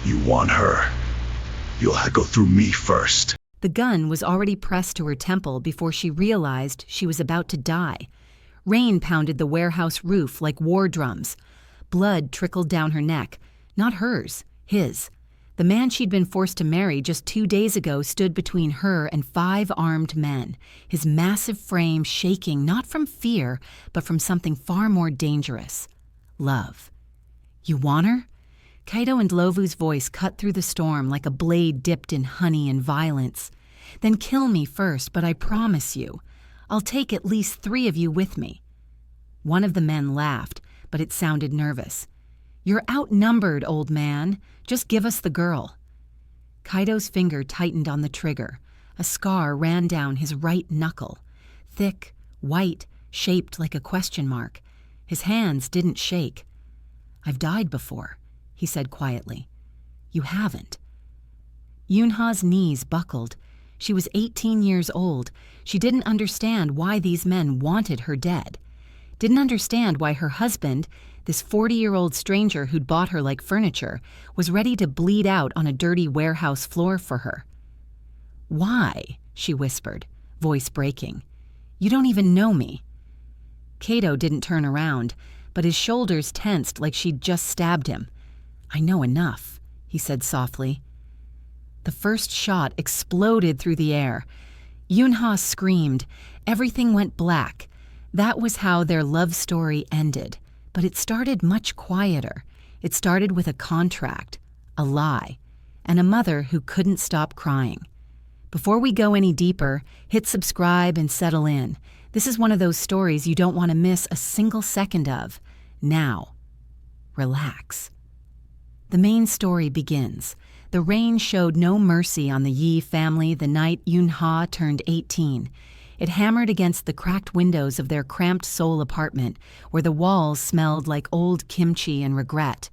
You want her? You'll go through me first. The gun was already pressed to her temple before she realized she was about to die. Rain pounded the warehouse roof like war drums. Blood trickled down her neck. Not hers, his. The man she'd been forced to marry just 2 days ago stood between her and 5 armed men, his massive frame shaking not from fear, but from something far more dangerous. Love. You want her? Kaito Ndlovu's voice cut through the storm like a blade dipped in honey and violence. Then kill me first, but I promise you, I'll take at least 3 of you with me. One of the men laughed, but it sounded nervous. You're outnumbered, old man. Just give us the girl. Kaito's finger tightened on the trigger. A scar ran down his right knuckle. Thick, white, shaped like a question mark. His hands didn't shake. I've died before, he said quietly. You haven't. Eun-Ha's knees buckled. She was 18 years old. She didn't understand why these men wanted her dead. Didn't understand why her husband, this 40-year-old stranger who'd bought her like furniture, was ready to bleed out on a dirty warehouse floor for her. Why? She whispered, voice breaking. You don't even know me. Kaito didn't turn around, but his shoulders tensed like she'd just stabbed him. I know enough, he said softly. The first shot exploded through the air. Eun-Ha screamed. Everything went black. That was how their love story ended. But it started much quieter. It started with a contract, a lie, and a mother who couldn't stop crying. Before we go any deeper, hit subscribe and settle in. This is one of those stories you don't want to miss a single second of. Now, relax. The main story begins. The rain showed no mercy on the Yi family the night Eun-Ha turned 18. It hammered against the cracked windows of their cramped Seoul apartment, where the walls smelled like old kimchi and regret.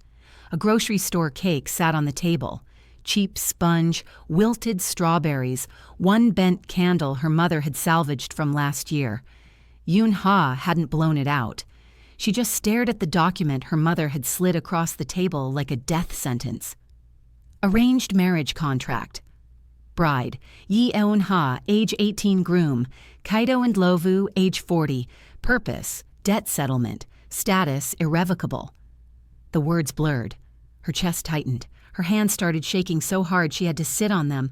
A grocery store cake sat on the table. Cheap sponge, wilted strawberries, one bent candle her mother had salvaged from last year. Eun-Ha hadn't blown it out. She just stared at the document her mother had slid across the table like a death sentence. Arranged marriage contract. Bride, Yi Eun-Ha, age 18 groom. Kaito Ndlovu, age 40. Purpose, debt settlement. Status, irrevocable. The words blurred. Her chest tightened. Her hands started shaking so hard she had to sit on them.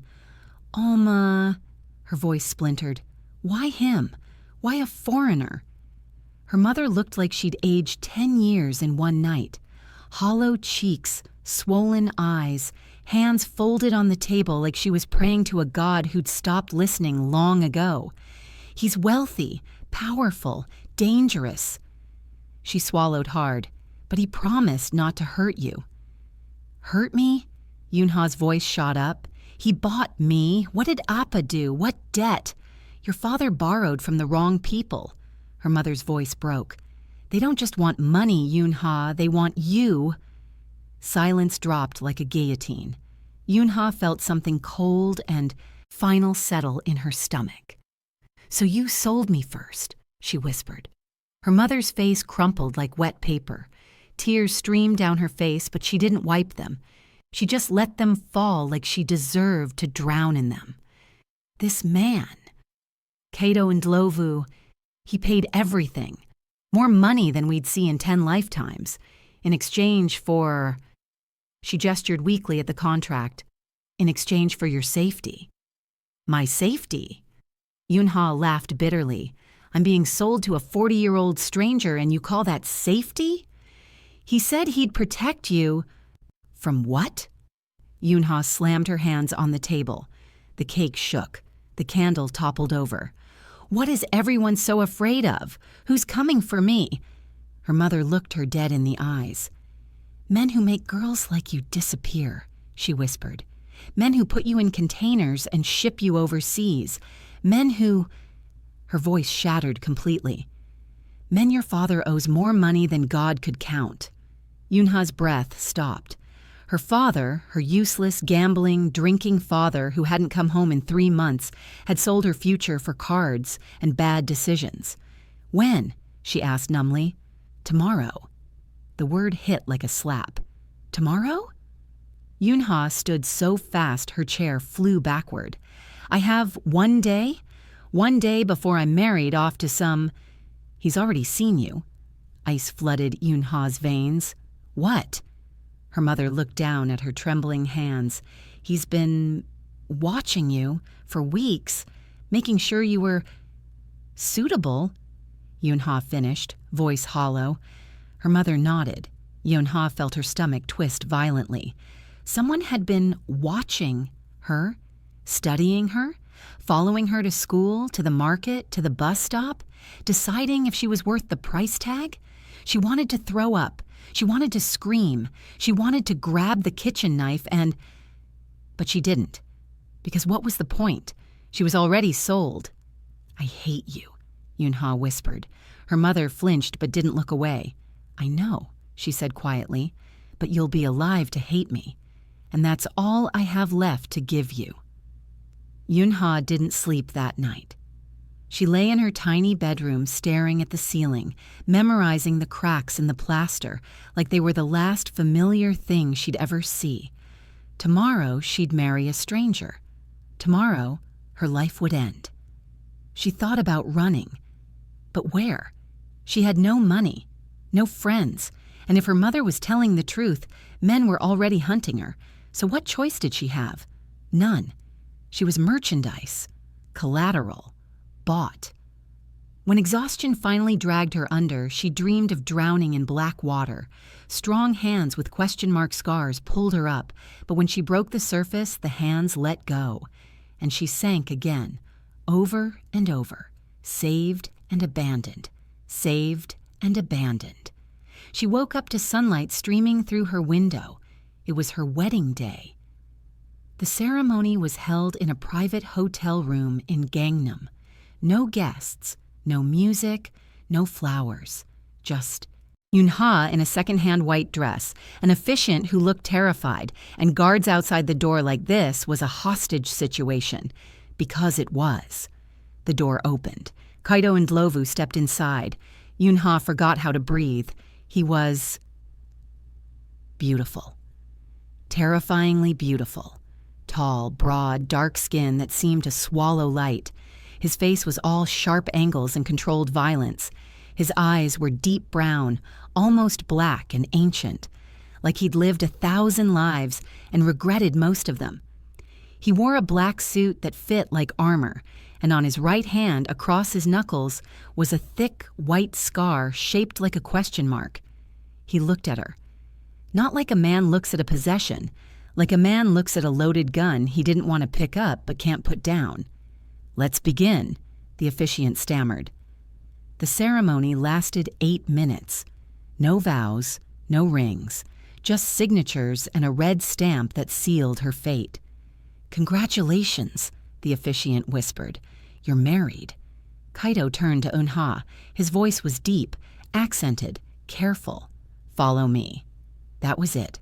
Alma, her voice splintered. Why him? Why a foreigner? Her mother looked like she'd aged 10 years in one night. Hollow cheeks, swollen eyes, hands folded on the table like she was praying to a god who'd stopped listening long ago. He's wealthy, powerful, dangerous. She swallowed hard, but he promised not to hurt you. Hurt me? Eun-Ha's voice shot up. He bought me. What did Appa do? What debt? Your father borrowed from the wrong people. Her mother's voice broke. They don't just want money, Eun-Ha. They want you. Silence dropped like a guillotine. Eun-Ha felt something cold and final settle in her stomach. So you sold me first, she whispered. Her mother's face crumpled like wet paper. Tears streamed down her face, but she didn't wipe them. She just let them fall like she deserved to drown in them. This man, Kaito Ndlovu, he paid everything. More money than we'd see in 10 lifetimes. In exchange for... She gestured weakly at the contract. In exchange for your safety. My safety? Eun-Ha laughed bitterly. I'm being sold to a 40-year-old stranger and you call that safety? He said he'd protect you. From what? Eun-Ha slammed her hands on the table. The cake shook. The candle toppled over. What is everyone so afraid of? Who's coming for me? Her mother looked her dead in the eyes. Men who make girls like you disappear, she whispered. Men who put you in containers and ship you overseas. Men who... Her voice shattered completely. Men your father owes more money than God could count. Eun-Ha's breath stopped. Her father, her useless, gambling, drinking father who hadn't come home in 3 months, had sold her future for cards and bad decisions. When? She asked numbly. Tomorrow. The word hit like a slap. Tomorrow? Eun-Ha stood so fast her chair flew backward. I have 1 day? 1 day before I'm married off to some... He's already seen you. Ice flooded Eun-Ha's veins. What? Her mother looked down at her trembling hands. He's been watching you for weeks, making sure you were suitable, Eun-Ha finished, voice hollow. Her mother nodded. Eun-Ha felt her stomach twist violently. Someone had been watching her, studying her, following her to school, to the market, to the bus stop, deciding if she was worth the price tag. She wanted to throw up. She wanted to scream. She wanted to grab the kitchen knife and... But she didn't. Because what was the point? She was already sold. I hate you, Eun-Ha whispered. Her mother flinched but didn't look away. I know, she said quietly, but you'll be alive to hate me. And that's all I have left to give you. Eun-Ha didn't sleep that night. She lay in her tiny bedroom staring at the ceiling, memorizing the cracks in the plaster like they were the last familiar thing she'd ever see. Tomorrow she'd marry a stranger. Tomorrow her life would end. She thought about running. But where? She had no money, no friends, and if her mother was telling the truth, men were already hunting her. So what choice did she have? None. She was merchandise, collateral, bought. When exhaustion finally dragged her under, she dreamed of drowning in black water. Strong hands with question mark scars pulled her up, but when she broke the surface, the hands let go, and she sank again, over and over, saved and abandoned, saved and abandoned. She woke up to sunlight streaming through her window. It was her wedding day. The ceremony was held in a private hotel room in Gangnam. No guests, no music, no flowers, just Eun-Ha in a second-hand white dress, an officiant who looked terrified, and guards outside the door like this was a hostage situation. Because it was. The door opened. Kaito Ndlovu stepped inside. Eun-Ha forgot how to breathe. He was beautiful. Terrifyingly beautiful. Tall, broad, dark skin that seemed to swallow light. His face was all sharp angles and controlled violence. His eyes were deep brown, almost black and ancient, like he'd lived 1,000 lives and regretted most of them. He wore a black suit that fit like armor, and on his right hand, across his knuckles, was a thick white scar shaped like a question mark. He looked at her. Not like a man looks at a possession, like a man looks at a loaded gun he didn't want to pick up but can't put down. "Let's begin," the officiant stammered. The ceremony lasted 8 minutes. No vows, no rings, just signatures and a red stamp that sealed her fate. "Congratulations," the officiant whispered. "You're married." Kaito turned to Eun-Ha. His voice was deep, accented, careful. "Follow me." That was it.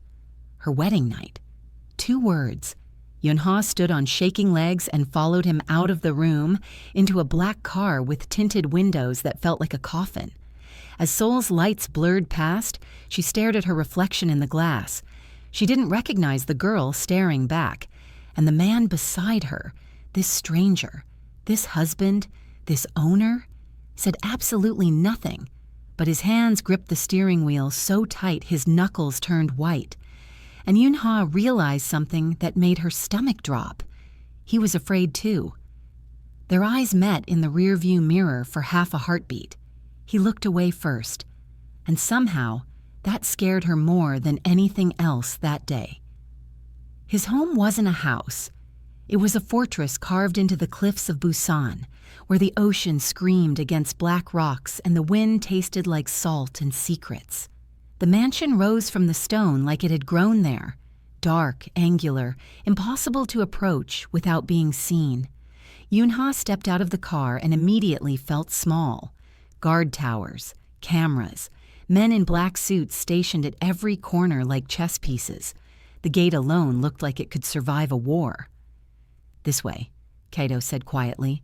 Her wedding night. 2 words. Eun-Ha stood on shaking legs and followed him out of the room into a black car with tinted windows that felt like a coffin. As Seoul's lights blurred past, she stared at her reflection in the glass. She didn't recognize the girl staring back, and the man beside her, this stranger, this husband, this owner, said absolutely nothing, but his hands gripped the steering wheel so tight his knuckles turned white. And Eun-Ha realized something that made her stomach drop. He was afraid too. Their eyes met in the rearview mirror for half a heartbeat. He looked away first, and somehow that scared her more than anything else that day. His home wasn't a house. It was a fortress carved into the cliffs of Busan, where the ocean screamed against black rocks and the wind tasted like salt and secrets. The mansion rose from the stone like it had grown there, dark, angular, impossible to approach without being seen. Eun-Ha stepped out of the car and immediately felt small. Guard towers, cameras, men in black suits stationed at every corner like chess pieces. The gate alone looked like it could survive a war. "This way," Kaito said quietly.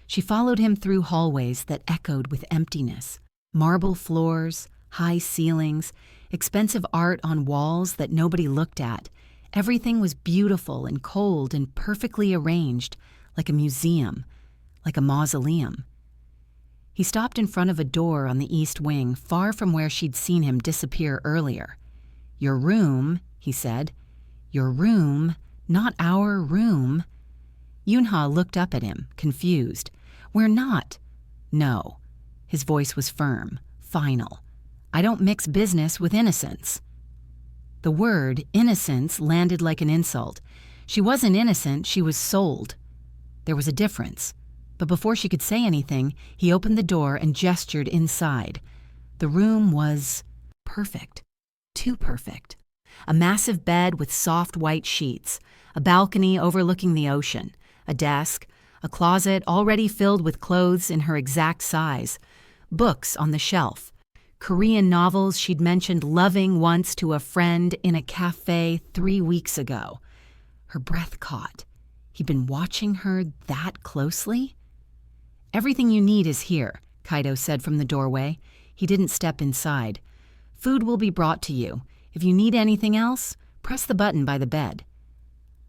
She followed him through hallways that echoed with emptiness. Marble floors, high ceilings, expensive art on walls that nobody looked at, Everything was beautiful and cold and perfectly arranged, like a museum, like a mausoleum. He stopped in front of a door on the east wing, far from where she'd seen him disappear earlier. "Your room," he said. "Your room, not our room." Eun-Ha looked up at him, confused. "We're not." "No." His voice was firm, final. "I don't mix business with innocence." The word innocence landed like an insult. She wasn't innocent, she was sold. There was a difference. But before she could say anything, he opened the door and gestured inside. The room was perfect. Too perfect. A massive bed with soft white sheets, a balcony overlooking the ocean, a desk, a closet already filled with clothes in her exact size, books on the shelf, Korean novels she'd mentioned loving once to a friend in a cafe 3 weeks ago. Her breath caught. He'd been watching her that closely? "Everything you need is here," Kaito said from the doorway. He didn't step inside. "Food will be brought to you. If you need anything else, press the button by the bed."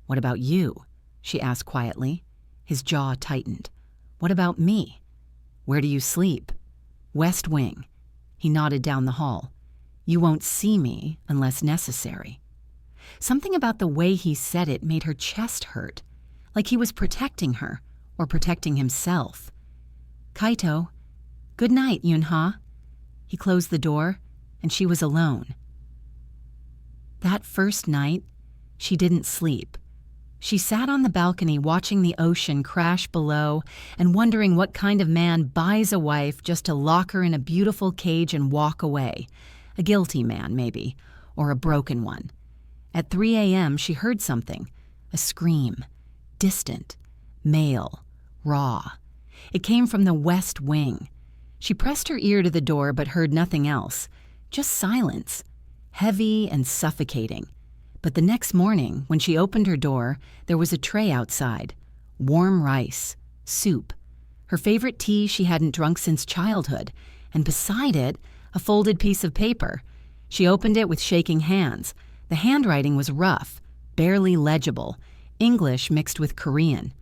"What about you?" she asked quietly. His jaw tightened. "What about me?" "Where do you sleep?" "West Wing." He nodded down the hall. "You won't see me unless necessary." Something about the way he said it made her chest hurt, like he was protecting her or protecting himself. "Kaito, good night, Eun-Ha." He closed the door, and she was alone. That first night, she didn't sleep. She sat on the balcony watching the ocean crash below and wondering what kind of man buys a wife just to lock her in a beautiful cage and walk away. A guilty man, maybe, or a broken one. At 3 a.m., she heard something, a scream, distant, male, raw. It came from the West Wing. She pressed her ear to the door but heard nothing else, just silence, heavy and suffocating. But the next morning, when she opened her door, there was a tray outside, warm rice, soup, her favorite tea she hadn't drunk since childhood, and beside it, a folded piece of paper. She opened it with shaking hands. The handwriting was rough, barely legible, English mixed with Korean.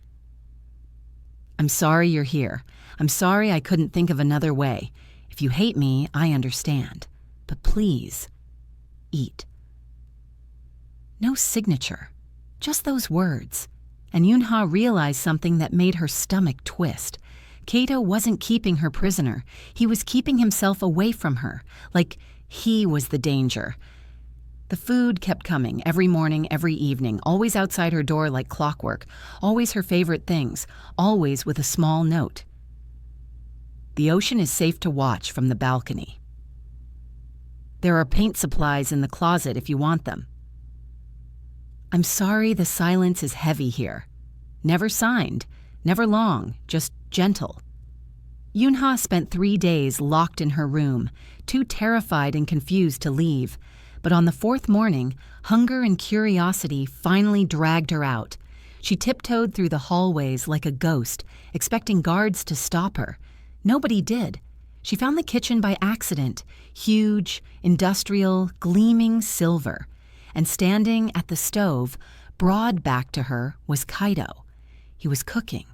"I'm sorry you're here. I'm sorry I couldn't think of another way. If you hate me, I understand. But please, eat." No signature, just those words. And Eun-Ha realized something that made her stomach twist. Kaito wasn't keeping her prisoner. He was keeping himself away from her, like he was the danger. The food kept coming every morning, every evening, always outside her door like clockwork, always her favorite things, always with a small note. "The ocean is safe to watch from the balcony. There are paint supplies in the closet if you want them. I'm sorry the silence is heavy here. Never signed, never long, just gentle." Eun-Ha spent 3 days locked in her room, too terrified and confused to leave. But on the 4th morning, hunger and curiosity finally dragged her out. She tiptoed through the hallways like a ghost, expecting guards to stop her. Nobody did. She found the kitchen by accident, huge, industrial, gleaming silver. And standing at the stove, broad back to her, was Kaito. He was cooking.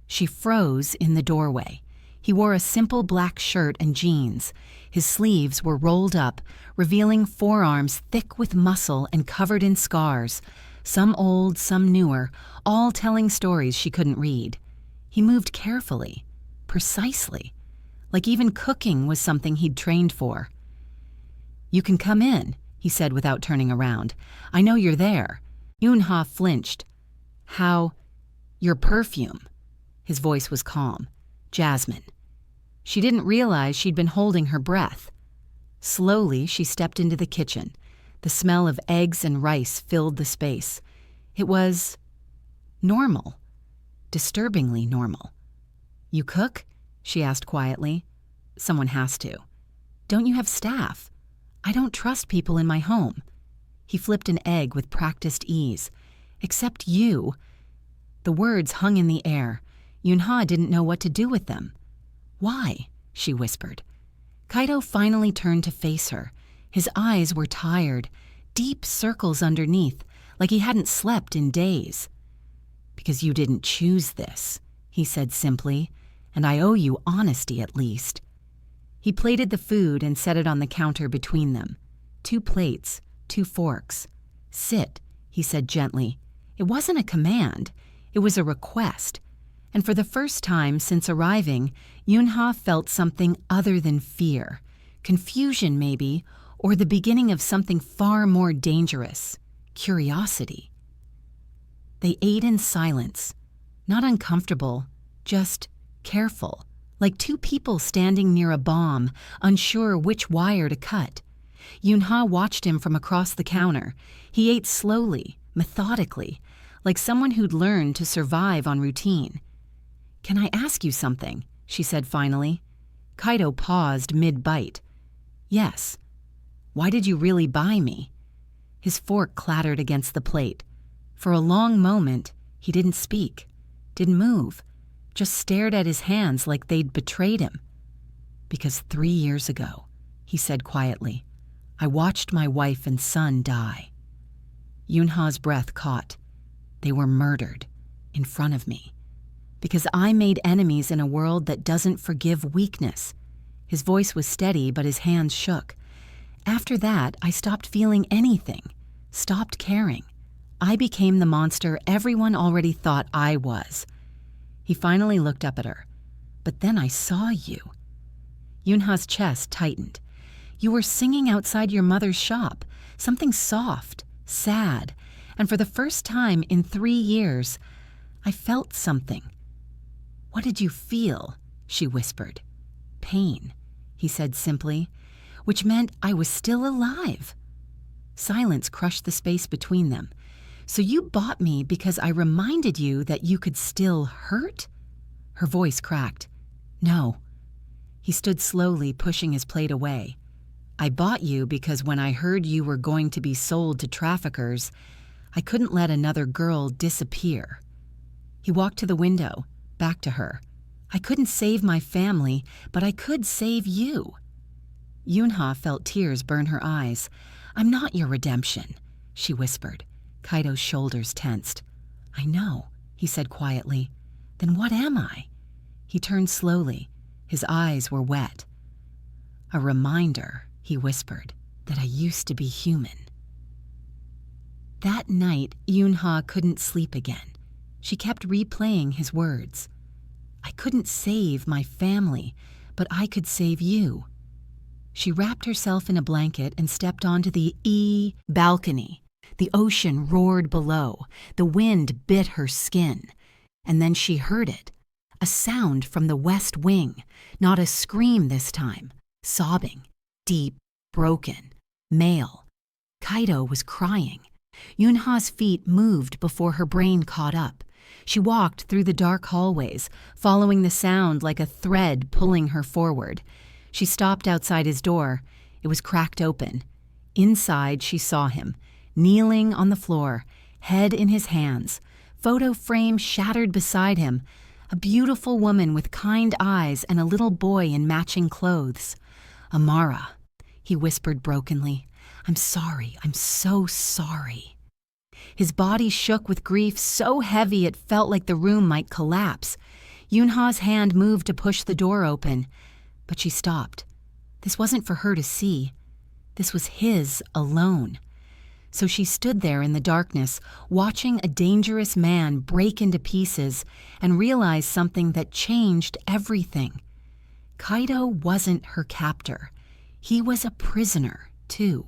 She froze in the doorway. He wore a simple black shirt and jeans. His sleeves were rolled up, revealing forearms thick with muscle and covered in scars, some old, some newer, all telling stories she couldn't read. He moved carefully, precisely, like even cooking was something he'd trained for. "You can come in," he said without turning around. "I know you're there." Eun-Ha flinched. "How? Your perfume." His voice was calm. "Jasmine." She didn't realize she'd been holding her breath. Slowly, she stepped into the kitchen. The smell of eggs and rice filled the space. It was normal, disturbingly normal. "You cook?" she asked quietly. "Someone has to." "Don't you have staff?" "I don't trust people in my home." He flipped an egg with practiced ease. "Except you." The words hung in the air. Eun-Ha didn't know what to do with them. "Why?" she whispered. Kaito finally turned to face her. His eyes were tired, deep circles underneath, like he hadn't slept in days. "Because you didn't choose this," he said simply, "and I owe you honesty at least." He plated the food and set it on the counter between them. 2 plates, 2 forks. "Sit," he said gently. It wasn't a command, it was a request. And for the first time since arriving, Eun-Ha felt something other than fear. Confusion, maybe, or the beginning of something far more dangerous. Curiosity. They ate in silence. Not uncomfortable, just careful. Like 2 people standing near a bomb, unsure which wire to cut. Eun-Ha watched him from across the counter. He ate slowly, methodically, like someone who'd learned to survive on routine. "Can I ask you something?" she said finally. Kaito paused mid-bite. "Yes." "Why did you really buy me?" His fork clattered against the plate. For a long moment, he didn't speak, didn't move, just stared at his hands like they'd betrayed him. "Because 3 years ago," he said quietly, "I watched my wife and son die." Eun-Ha's breath caught. They were murdered in front of me. "Because I made enemies in a world that doesn't forgive weakness." His voice was steady, but his hands shook. "After that, I stopped feeling anything, stopped caring. I became the monster everyone already thought I was." He finally looked up at her. "But then I saw you." Eun-Ha's chest tightened. "You were singing outside your mother's shop, something soft, sad, and for the first time in 3 years, I felt something." "What did you feel?" she whispered. "Pain," he said simply, "which meant I was still alive." Silence crushed the space between them. "So you bought me because I reminded you that you could still hurt?" Her voice cracked. "No." He stood slowly, pushing his plate away. "I bought you because when I heard you were going to be sold to traffickers, I couldn't let another girl disappear." He walked to the window, back to her. "I couldn't save my family, but I could save you." Eun-Ha felt tears burn her eyes. "I'm not your redemption," she whispered. Kaito's shoulders tensed. "I know," he said quietly. "Then what am I?" He turned slowly. His eyes were wet. "A reminder," he whispered, "that I used to be human." That night, Eun-Ha couldn't sleep again. She kept replaying his words. "I couldn't save my family, but I could save you." She wrapped herself in a blanket and stepped onto the balcony. The ocean roared below. The wind bit her skin. And then she heard it. A sound from the west wing. Not a scream this time. Sobbing. Deep, broken. Male. Kaito was crying. Eun-Ha's feet moved before her brain caught up. She walked through the dark hallways, following the sound like a thread pulling her forward. She stopped outside his door. It was cracked open. Inside, she saw him, kneeling on the floor, head in his hands, photo frame shattered beside him, a beautiful woman with kind eyes and a little boy in matching clothes. "Amara," he whispered brokenly. "I'm sorry. I'm so sorry." His body shook with grief so heavy it felt like the room might collapse. Eun-Ha's hand moved to push the door open, but she stopped. This wasn't for her to see. This was his alone. So she stood there in the darkness, watching a dangerous man break into pieces, and realized something that changed everything. Kaito wasn't her captor. He was a prisoner, too.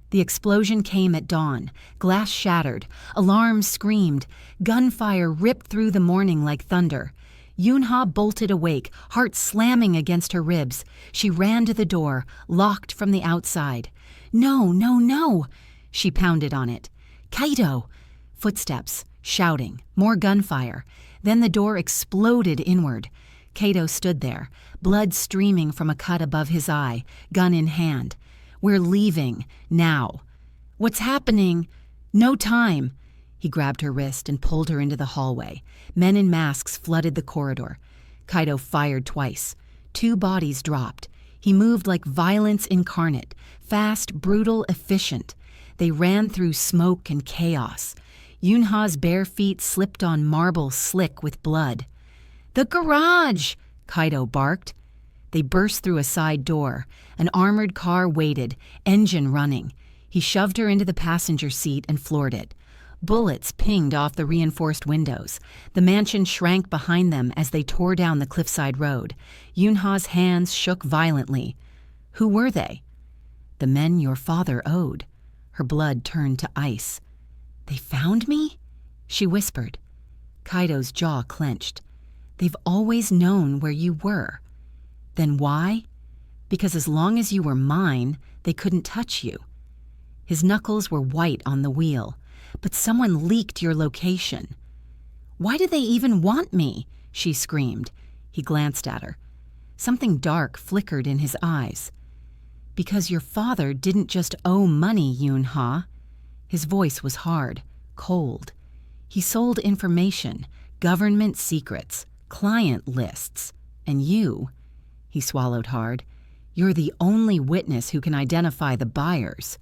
The explosion came at dawn. Glass shattered. Alarms screamed. Gunfire ripped through the morning like thunder. Eun-Ha bolted awake, heart slamming against her ribs. She ran to the door, locked from the outside. "No, no, no!" She pounded on it. "Kaito!" Footsteps, shouting, more gunfire. Then the door exploded inward. Kaito stood there, blood streaming from a cut above his eye, gun in hand. "We're leaving, now." "What's happening?" "No time." He grabbed her wrist and pulled her into the hallway. Men in masks flooded the corridor. Kaito fired twice. 2 bodies dropped. He moved like violence incarnate, fast, brutal, efficient. They ran through smoke and chaos. Eun-Ha's bare feet slipped on marble slick with blood. "The garage!" Kaito barked. They burst through a side door. An armored car waited, engine running. He shoved her into the passenger seat and floored it. Bullets pinged off the reinforced windows. The mansion shrank behind them as they tore down the cliffside road. Eun-Ha's hands shook violently. Who were they? The men your father owed. Her blood turned to ice. "They found me?" she whispered. Kaito's jaw clenched. "They've always known where you were." "Then why?" "Because as long as you were mine, they couldn't touch you." His knuckles were white on the wheel. "But someone leaked your location." "Why do they even want me?" she screamed. He glanced at her. Something dark flickered in his eyes. "Because your father didn't just owe money, Eun-Ha." His voice was hard, cold. "He sold information, government secrets, client lists. And you," he swallowed hard, "you're the only witness who can identify the buyers."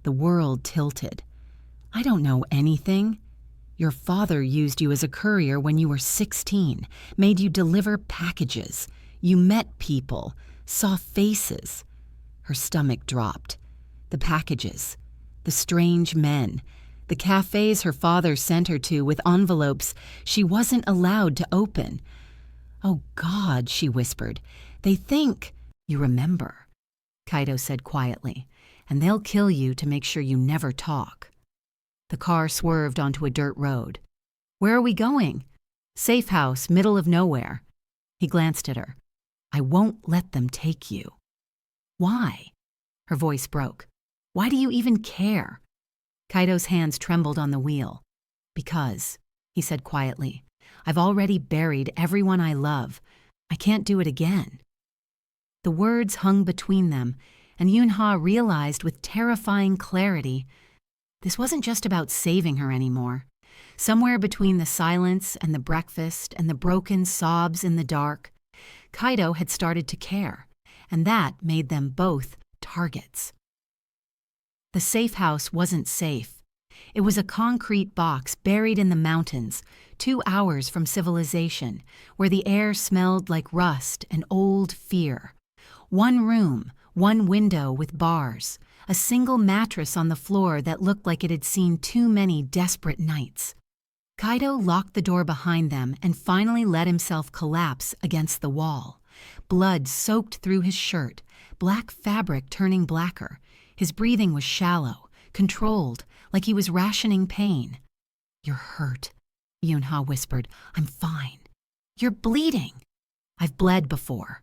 The world tilted. "I don't know anything. Your father used you as a courier when you were 16, made you deliver packages. You met people, saw faces." Her stomach dropped. The packages, the strange men, the cafes her father sent her to with envelopes she wasn't allowed to open. "Oh God," she whispered, "they think—" "You remember," Kaito said quietly, "and they'll kill you to make sure you never talk." The car swerved onto a dirt road. "Where are we going?" "Safe house, middle of nowhere." He glanced at her. "I won't let them take you." "Why?" Her voice broke. "Why do you even care?" Kaito's hands trembled on the wheel. "Because," he said quietly, "I've already buried everyone I love. I can't do it again." The words hung between them, and Eun-Ha realized with terrifying clarity this wasn't just about saving her anymore. Somewhere between the silence and the breakfast and the broken sobs in the dark, Kaito had started to care, and that made them both targets. The safe house wasn't safe. It was a concrete box buried in the mountains, 2 hours from civilization, where the air smelled like rust and old fear. 1 room, 1 window with bars, a single mattress on the floor that looked like it had seen too many desperate nights. Kaito locked the door behind them and finally let himself collapse against the wall. Blood soaked through his shirt, black fabric turning blacker. His breathing was shallow, controlled, like he was rationing pain. "You're hurt," Eun-Ha whispered. "I'm fine." "You're bleeding." "I've bled before."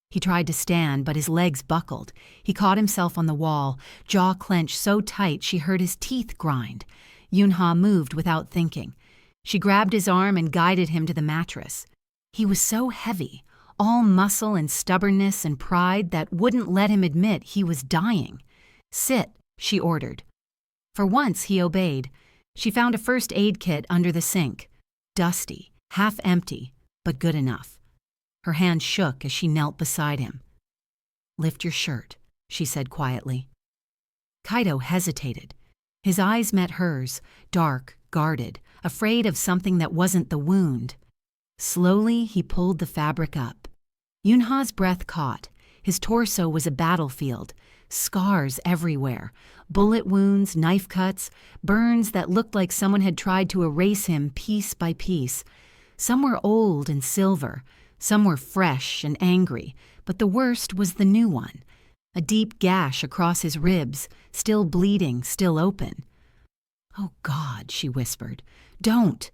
He tried to stand, but his legs buckled. He caught himself on the wall, jaw clenched so tight she heard his teeth grind. Eun-Ha moved without thinking. She grabbed his arm and guided him to the mattress. He was so heavy, all muscle and stubbornness and pride that wouldn't let him admit he was dying. "Sit," she ordered. For once he obeyed. She found a first aid kit under the sink. Dusty, half empty, but good enough. Her hand shook as she knelt beside him. "Lift your shirt," she said quietly. Kaito hesitated. His eyes met hers, dark, guarded, afraid of something that wasn't the wound. Slowly, he pulled the fabric up. Eun-Ha's breath caught. His torso was a battlefield. Scars everywhere. Bullet wounds, knife cuts, burns that looked like someone had tried to erase him piece by piece. Some were old and silver. Some were fresh and angry, but the worst was the new one. A deep gash across his ribs, still bleeding, still open. "Oh God," she whispered. "Don't."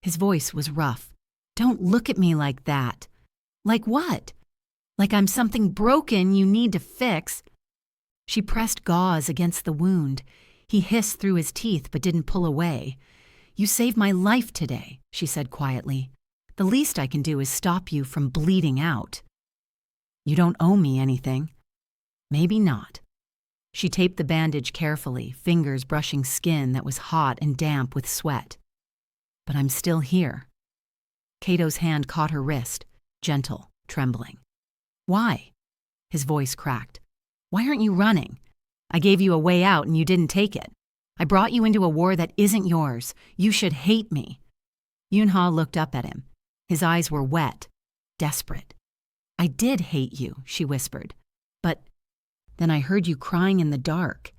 His voice was rough. "Don't look at me like that." "Like what?" "Like I'm something broken you need to fix." She pressed gauze against the wound. He hissed through his teeth but didn't pull away. "You saved my life today," she said quietly. "The least I can do is stop you from bleeding out." "You don't owe me anything." "Maybe not." She taped the bandage carefully, fingers brushing skin that was hot and damp with sweat. "But I'm still here." Kaito's hand caught her wrist, gentle, trembling. "Why?" His voice cracked. "Why aren't you running?" I gave you a way out and you didn't take it. I brought you into a war that isn't yours. You should hate me." Eun-Ha looked up at him. His eyes were wet, desperate. "I did hate you," she whispered. "But then I heard you crying in the dark,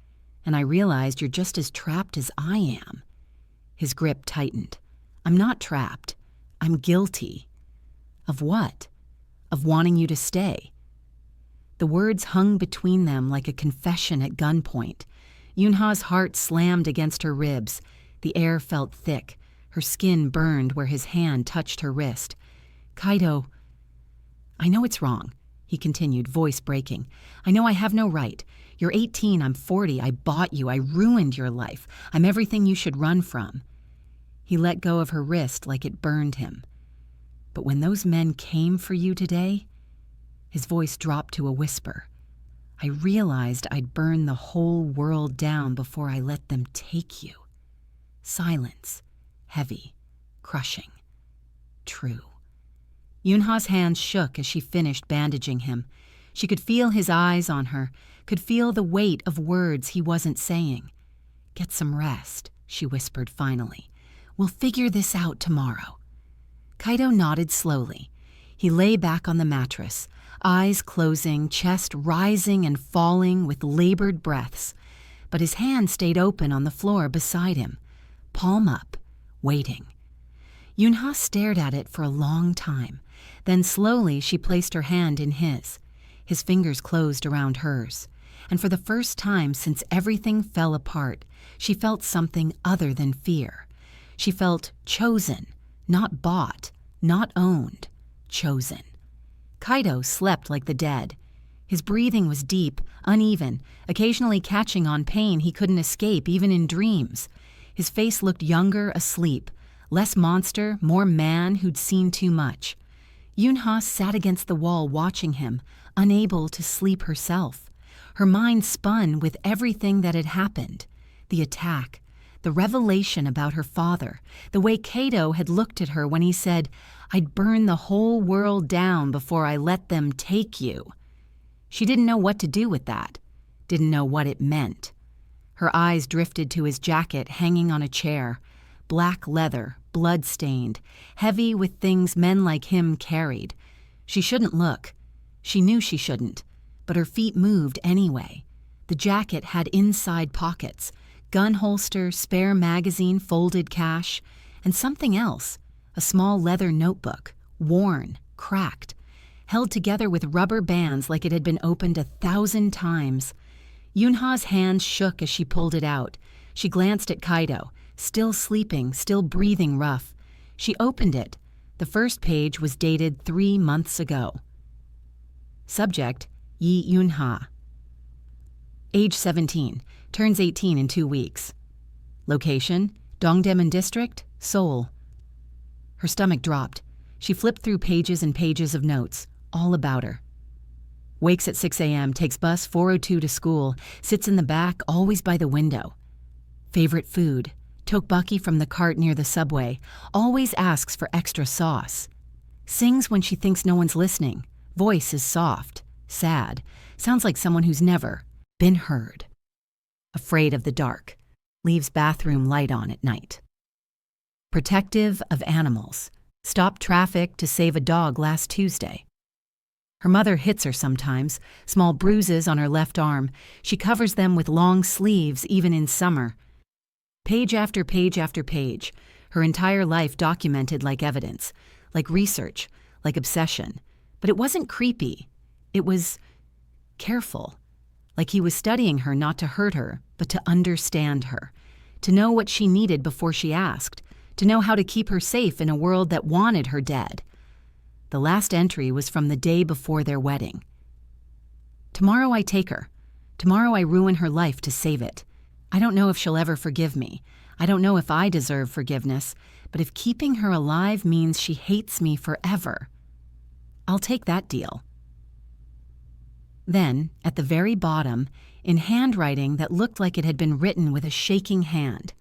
and I realized you're just as trapped as I am." His grip tightened. "I'm not trapped. I'm guilty." "Of what?" "Of wanting you to stay." The words hung between them like a confession at gunpoint. Eun-Ha's heart slammed against her ribs. The air felt thick. Her skin burned where his hand touched her wrist. "Kaito, I know it's wrong," he continued, voice breaking. "I know I have no right. You're 18, I'm 40. I bought you. I ruined your life. I'm everything you should run from." He let go of her wrist like it burned him. "But when those men came for you today," his voice dropped to a whisper, "I realized I'd burn the whole world down before I let them take you." Silence. Heavy. Crushing. True. Eun-Ha's hands shook as she finished bandaging him. She could feel his eyes on her, could feel the weight of words he wasn't saying. "Get some rest," she whispered finally. "We'll figure this out tomorrow." Kaito nodded slowly. He lay back on the mattress, eyes closing, chest rising and falling with labored breaths. But his hand stayed open on the floor beside him, palm up, waiting. Eun-Ha stared at it for a long time. Then slowly she placed her hand in his. His fingers closed around hers. And for the first time since everything fell apart, she felt something other than fear. She felt chosen, not bought, not owned, chosen. Kaito slept like the dead. His breathing was deep, uneven, occasionally catching on pain he couldn't escape even in dreams. His face looked younger asleep, less monster, more man who'd seen too much. Eun-Ha sat against the wall watching him, unable to sleep herself. Her mind spun with everything that had happened. The attack, the revelation about her father, the way Kaito had looked at her when he said, "I'd burn the whole world down before I let them take you." She didn't know what to do with that, didn't know what it meant. Her eyes drifted to his jacket hanging on a chair, black leather, blood-stained, heavy with things men like him carried. She shouldn't look. She knew she shouldn't, but her feet moved anyway. The jacket had inside pockets, gun holster, spare magazine, folded cash, and something else, a small leather notebook, worn, cracked, held together with rubber bands like it had been opened 1,000 times. Eun-Ha's hands shook as she pulled it out. She glanced at Kaito, still sleeping, still breathing rough. She opened it. The first page was dated 3 months ago. Subject, Yi Eun-Ha. Age 17, turns 18 in 2 weeks. Location, Dongdaemun District, Seoul. Her stomach dropped. She flipped through pages and pages of notes, all about her. Wakes at 6 a.m., takes bus 4:02 to school, sits in the back, always by the window. Favorite food, tteokbokki from the cart near the subway, always asks for extra sauce. Sings when she thinks no one's listening. Voice is soft, sad, sounds like someone who's never been heard. Afraid of the dark, leaves bathroom light on at night. Protective of animals, stopped traffic to save a dog last Tuesday. Her mother hits her sometimes, small bruises on her left arm. She covers them with long sleeves even in summer. Page after page after page, her entire life documented like evidence, like research, like obsession. But it wasn't creepy. It was careful, like he was studying her not to hurt her, but to understand her, to know what she needed before she asked, to know how to keep her safe in a world that wanted her dead. The last entry was from the day before their wedding. Tomorrow I take her. Tomorrow I ruin her life to save it. I don't know if she'll ever forgive me. I don't know if I deserve forgiveness, but if keeping her alive means she hates me forever, I'll take that deal. Then, at the very bottom, in handwriting that looked like it had been written with a shaking hand,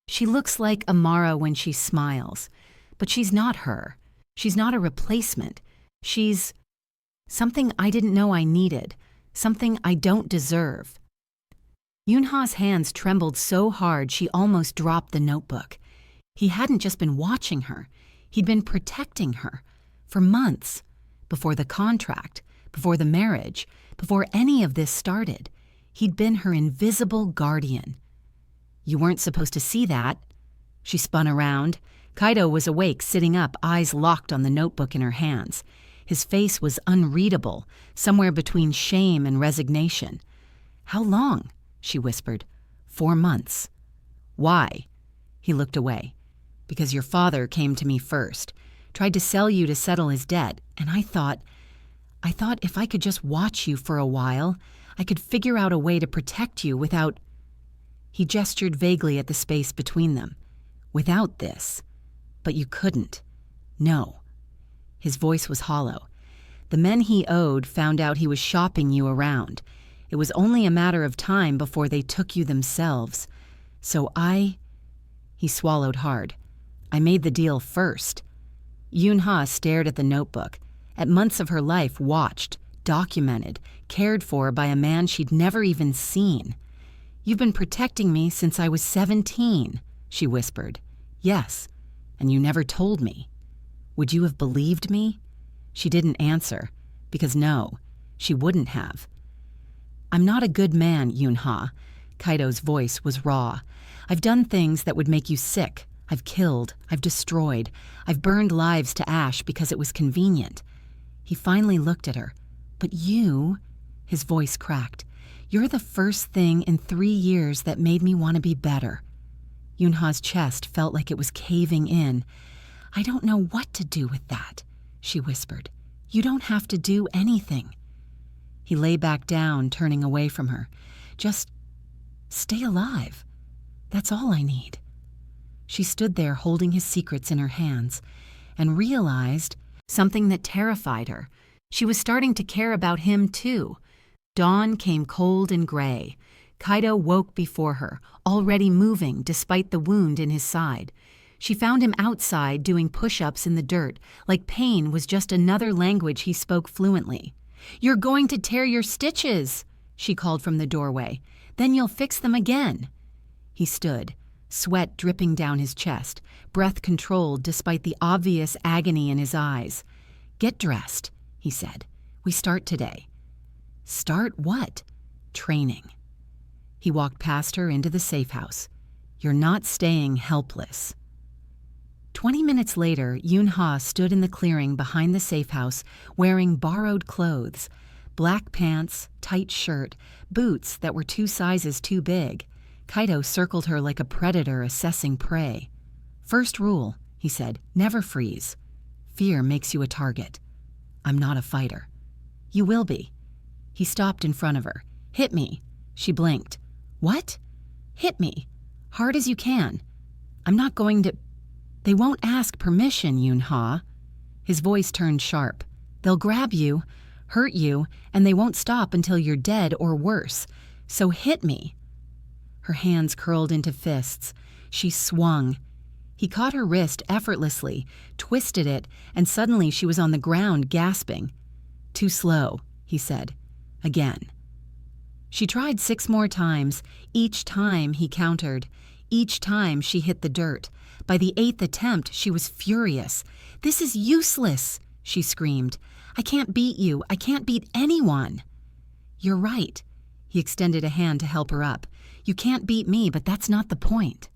"She looks like Amara when she smiles, but she's not her. She's not a replacement. She's something I didn't know I needed, something I don't deserve. Eun-Ha's hands trembled so hard she almost dropped the notebook. He hadn't just been watching her, he'd been protecting her for months, before the contract, before the marriage, before any of this started. He'd been her invisible guardian. You weren't supposed to see that. She spun around. Kaito was awake, sitting up, eyes locked on the notebook in her hands. His face was unreadable, somewhere between shame and resignation. "How long?" she whispered. 4 months. "Why?" He looked away. "Because your father came to me first, tried to sell you to settle his debt, and I thought if I could just watch you for a while, I could figure out a way to protect you without—" He gestured vaguely at the space between them. "Without this. But you couldn't. No." His voice was hollow. "The men he owed found out he was shopping you around. It was only a matter of time before they took you themselves. So He swallowed hard. "I made the deal first." Eun-Ha stared at the notebook, at months of her life watched, documented, cared for by a man she'd never even seen. "You've been protecting me since I was 17, she whispered. "Yes, and you never told me. Would you have believed me?" She didn't answer, because no, she wouldn't have. "I'm not a good man, Eun-Ha." Kaito's voice was raw. "I've done things that would make you sick. I've killed, I've destroyed, I've burned lives to ash because it was convenient." He finally looked at her. "But you," his voice cracked, "you're the first thing in 3 years that made me want to be better." Eun-Ha's chest felt like it was caving in. "I don't know what to do with that," she whispered. "You don't have to do anything." He lay back down, turning away from her. "Just stay alive. That's all I need." She stood there holding his secrets in her hands and realized something that terrified her. She was starting to care about him too. Dawn came cold and gray. Kaito woke before her, already moving despite the wound in his side. She found him outside doing push-ups in the dirt, like pain was just another language he spoke fluently. "You're going to tear your stitches," she called from the doorway. "Then you'll fix them again." He stood, sweat dripping down his chest, breath controlled despite the obvious agony in his eyes. "Get dressed," he said. "We start today." "Start what?" "Training." He walked past her into the safe house. "You're not staying helpless." 20 minutes later, Eun-Ha stood in the clearing behind the safe house wearing borrowed clothes, black pants, tight shirt, boots that were 2 sizes too big. Kaito circled her like a predator assessing prey. "First rule," he said, "never freeze. Fear makes you a target." "I'm not a fighter." "You will be." He stopped in front of her. "Hit me." She blinked. "What?" "Hit me. Hard as you can." "I'm not going to—" "They won't ask permission, Eun-Ha." His voice turned sharp. "They'll grab you, hurt you, and they won't stop until you're dead or worse. So hit me." Her hands curled into fists. She swung. He caught her wrist effortlessly, twisted it, and suddenly she was on the ground gasping. "Too slow," he said. "Again." She tried 6 more times. Each time he countered. Each time she hit the dirt. By the 8th attempt, she was furious. "This is useless," she screamed. "I can't beat you. I can't beat anyone." "You're right." He extended a hand to help her up. "You can't beat me, but that's not the point."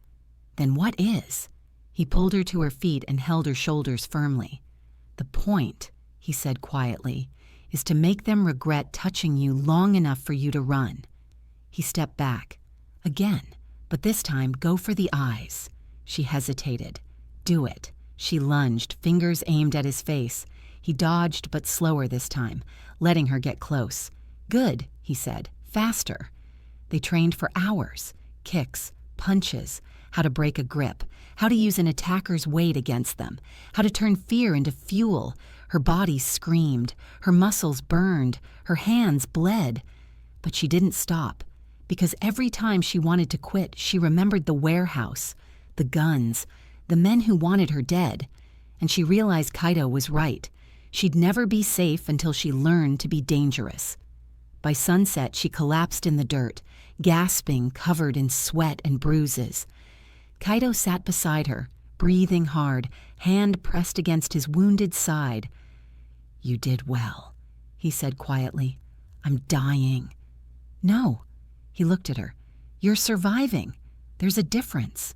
"Then what is?" He pulled her to her feet and held her shoulders firmly. "The point," he said quietly, "is to make them regret touching you long enough for you to run." He stepped back. "Again, but this time go for the eyes." She hesitated. "Do it." She lunged, fingers aimed at his face. He dodged, but slower this time, letting her get close. "Good," he said. "Faster." They trained for hours. Kicks, punches, how to break a grip, how to use an attacker's weight against them, how to turn fear into fuel. Her body screamed, her muscles burned, her hands bled. But she didn't stop, because every time she wanted to quit, she remembered the warehouse, the guns, the men who wanted her dead. And she realized Kaito was right. She'd never be safe until she learned to be dangerous. By sunset, she collapsed in the dirt, gasping, covered in sweat and bruises. Kaito sat beside her, breathing hard, hand pressed against his wounded side. "You did well," he said quietly. "I'm dying." "No." He looked at her. "You're surviving. There's a difference."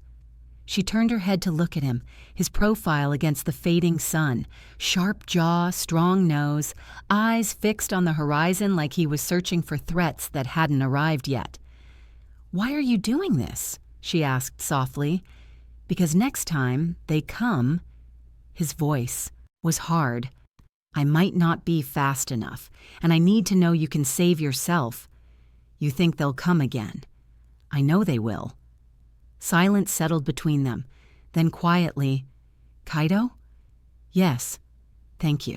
She turned her head to look at him, his profile against the fading sun, sharp jaw, strong nose, eyes fixed on the horizon like he was searching for threats that hadn't arrived yet. "Why are you doing this?" she asked softly. "Because next time they come," his voice was hard, "I might not be fast enough, and I need to know you can save yourself. You think they'll come again. I know they will." Silence settled between them. Then quietly, "Kaito?" "Yes, thank you."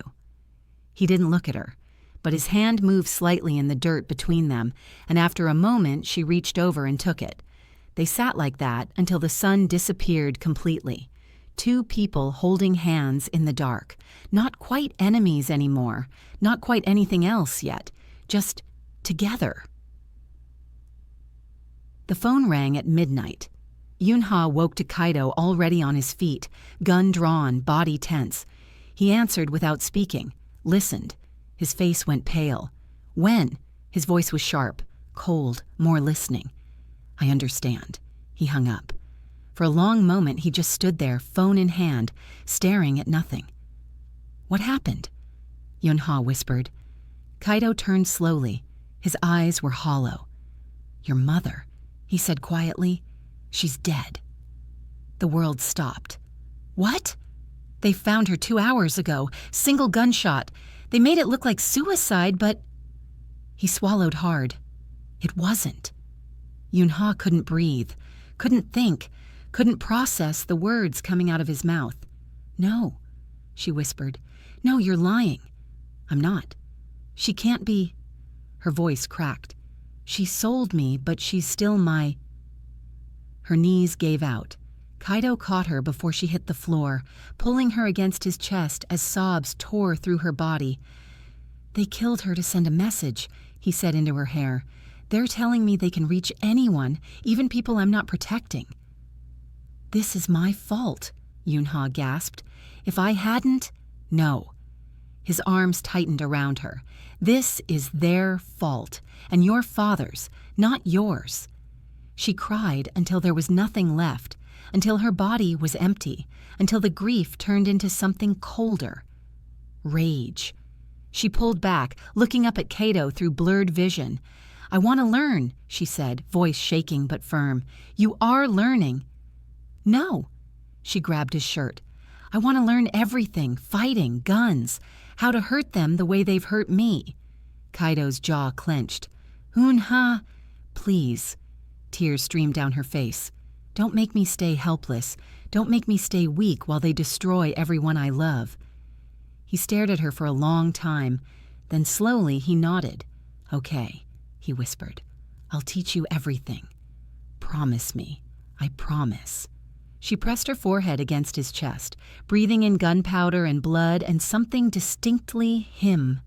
He didn't look at her, but his hand moved slightly in the dirt between them, and after a moment she reached over and took it. They sat like that until the sun disappeared completely. Two people holding hands in the dark, not quite enemies anymore, not quite anything else yet, just together. The phone rang at midnight. Eun-Ha woke to Kaito already on his feet, gun drawn, body tense. He answered without speaking, listened. His face went pale. "When?" His voice was sharp, cold, more listening. "I understand." He hung up. For a long moment he just stood there, phone in hand, staring at nothing. "What happened?" Eun-Ha whispered. Kaito turned slowly. His eyes were hollow. "Your mother," he said quietly. "She's dead." The world stopped. "What?" "They found her 2 hours ago. Single gunshot. They made it look like suicide, but—" He swallowed hard. It wasn't. Eun-Ha couldn't breathe, couldn't think, couldn't process the words coming out of his mouth. "No," she whispered. "No, you're lying." "I'm not." "She can't be—" Her voice cracked. "She sold me, but she's still my—" Her knees gave out. Kaito caught her before she hit the floor, pulling her against his chest as sobs tore through her body. "They killed her to send a message," he said into her hair. "They're telling me they can reach anyone, even people I'm not protecting." "This is my fault," Eun-Ha gasped. "If I hadn't—" "No." His arms tightened around her. "This is their fault, and your father's, not yours." She cried until there was nothing left, until her body was empty, until the grief turned into something colder. Rage. She pulled back, looking up at Kaito through blurred vision. "I want to learn," she said, voice shaking but firm. "You are learning." "No." She grabbed his shirt. "I want to learn everything, fighting, guns, how to hurt them the way they've hurt me." Kaito's jaw clenched. "Eun-Ha, please." Tears streamed down her face. "Don't make me stay helpless. Don't make me stay weak while they destroy everyone I love." He stared at her for a long time. Then slowly he nodded. "Okay," he whispered. "I'll teach you everything. Promise me. I promise." She pressed her forehead against his chest, breathing in gunpowder and blood and something distinctly him.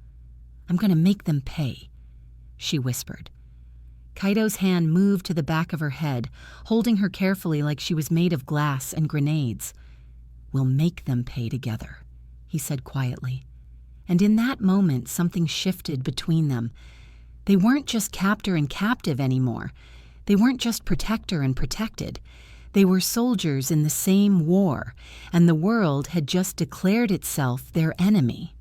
"I'm going to make them pay," she whispered. Kaito's hand moved to the back of her head, holding her carefully like she was made of glass and grenades. "We'll make them pay together," he said quietly. And in that moment, something shifted between them. They weren't just captor and captive anymore. They weren't just protector and protected. They were soldiers in the same war, and the world had just declared itself their enemy.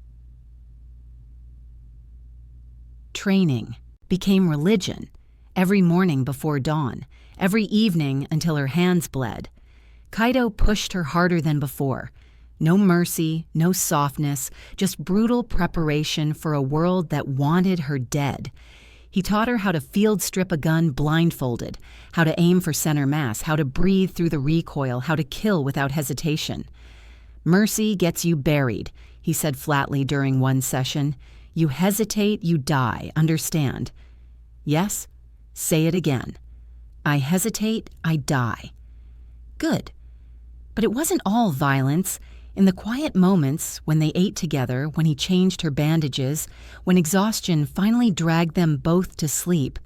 Training became religion. Every morning before dawn, every evening until her hands bled. Kaito pushed her harder than before. No mercy, no softness, just brutal preparation for a world that wanted her dead. He taught her how to field strip a gun blindfolded, how to aim for center mass, how to breathe through the recoil, how to kill without hesitation. "Mercy gets you buried," he said flatly during one session. "You hesitate, you die, understand?" "Yes?" "Say it again." "I hesitate, I die." Good. But it wasn't all violence. In the quiet moments, when they ate together, when he changed her bandages, when exhaustion finally dragged them both to sleep,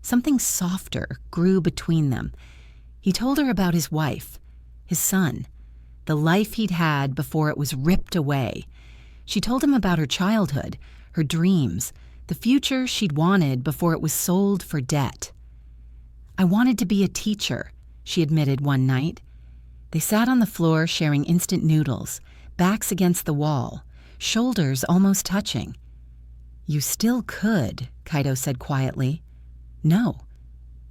Something softer grew between them. He told her about his wife, his son, the life he'd had before it was ripped away. She told him about her childhood, her dreams, the future she'd wanted before it was sold for debt. "I wanted to be a teacher," she admitted one night. They sat on the floor sharing instant noodles, backs against the wall, shoulders almost touching. "You still could," Kaito said quietly. "No."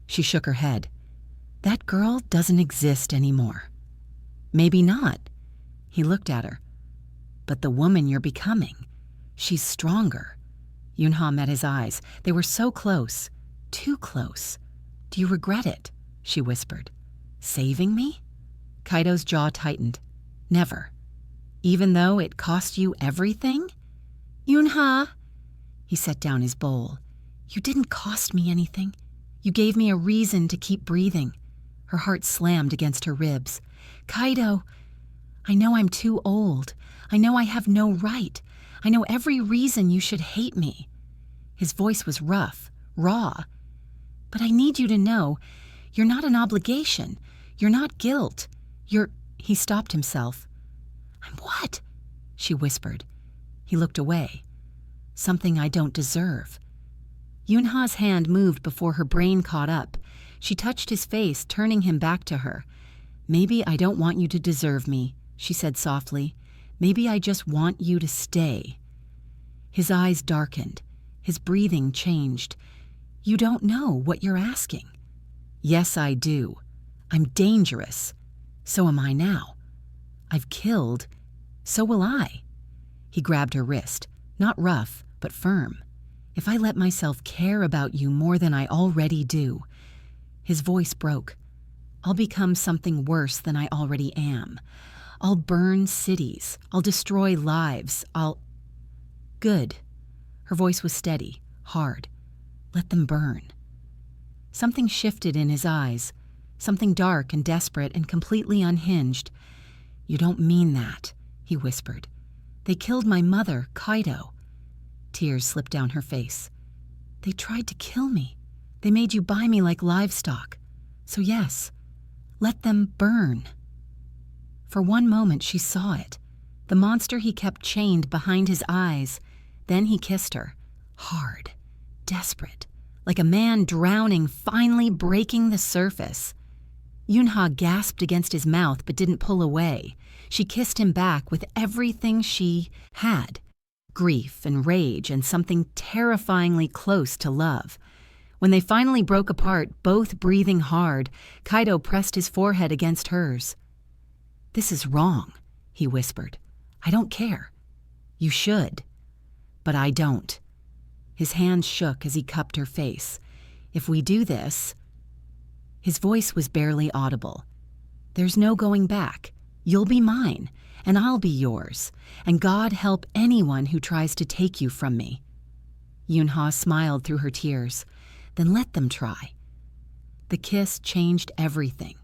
She shook her head. "That girl doesn't exist anymore." "Maybe not." He looked at her. "But the woman you're becoming, she's stronger." Eun-Ha met his eyes. They were so close, too close. "Do you regret it?" she whispered. "Saving me?" Kaito's jaw tightened. "Never. Even though it cost you everything?" "Eun-Ha." He set down his bowl. "You didn't cost me anything. You gave me a reason to keep breathing." Her heart slammed against her ribs. "Kaito, I know I'm too old. I know I have no right. I know every reason you should hate me." His voice was rough, raw. "But I need you to know, you're not an obligation. You're not guilt. You're—" He stopped himself. "I'm what?" she whispered. He looked away. "Something I don't deserve." Eun-Ha's hand moved before her brain caught up. She touched his face, turning him back to her. "Maybe I don't want you to deserve me," she said softly. "Maybe I just want you to stay." His eyes darkened. His breathing changed. "You don't know what you're asking." "Yes, I do. I'm dangerous. So am I now. I've killed. So will I." He grabbed her wrist, not rough, but firm. "If I let myself care about you more than I already do." His voice broke. "I'll become something worse than I already am. I'll burn cities. I'll destroy lives. I'll—" "Good." Her voice was steady, hard. "Let them burn." Something shifted in his eyes, something dark and desperate and completely unhinged. "You don't mean that," he whispered. "They killed my mother, Kaito." Tears slipped down her face. "They tried to kill me. They made you buy me like livestock. So yes, let them burn." For one moment she saw it, the monster he kept chained behind his eyes. Then he kissed her, hard, desperate, like a man drowning, finally breaking the surface. Eun-Ha gasped against his mouth but didn't pull away. She kissed him back with everything she had, grief and rage and something terrifyingly close to love. When they finally broke apart, both breathing hard, Kaito pressed his forehead against hers. "This is wrong," he whispered. "I don't care. You should. But I don't." His hands shook as he cupped her face. "If we do this—" His voice was barely audible. "There's no going back. You'll be mine, and I'll be yours, and God help anyone who tries to take you from me." Eun-Ha smiled through her tears. "Then let them try." The kiss changed everything,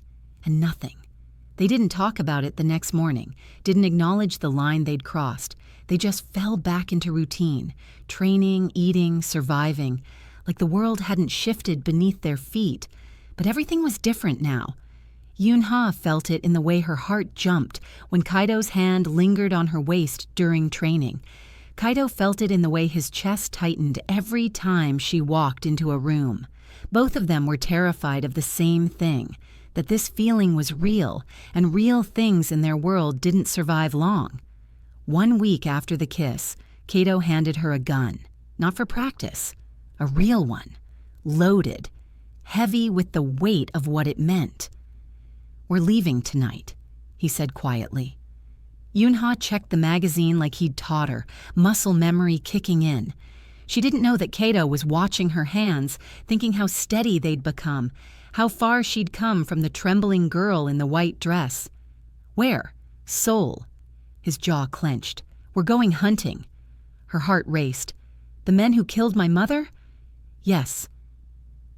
and nothing. They didn't talk about it the next morning, didn't acknowledge the line they'd crossed. They just fell back into routine, training, eating, surviving, like the world hadn't shifted beneath their feet. But everything was different now. Eun-Ha felt it in the way her heart jumped when Kaito's hand lingered on her waist during training. Kaito felt it in the way his chest tightened every time she walked into a room. Both of them were terrified of the same thing, that this feeling was real, and real things in their world didn't survive long. 1 week after the kiss, Kaito handed her a gun, not for practice, a real one, loaded, heavy with the weight of what it meant. "We're leaving tonight," he said quietly. Eun-Ha checked the magazine like he'd taught her, muscle memory kicking in. She didn't know that Kaito was watching her hands, thinking how steady they'd become, how far she'd come from the trembling girl in the white dress. "Where?" "Seoul." His jaw clenched. "We're going hunting." Her heart raced. "The men who killed my mother?" "Yes."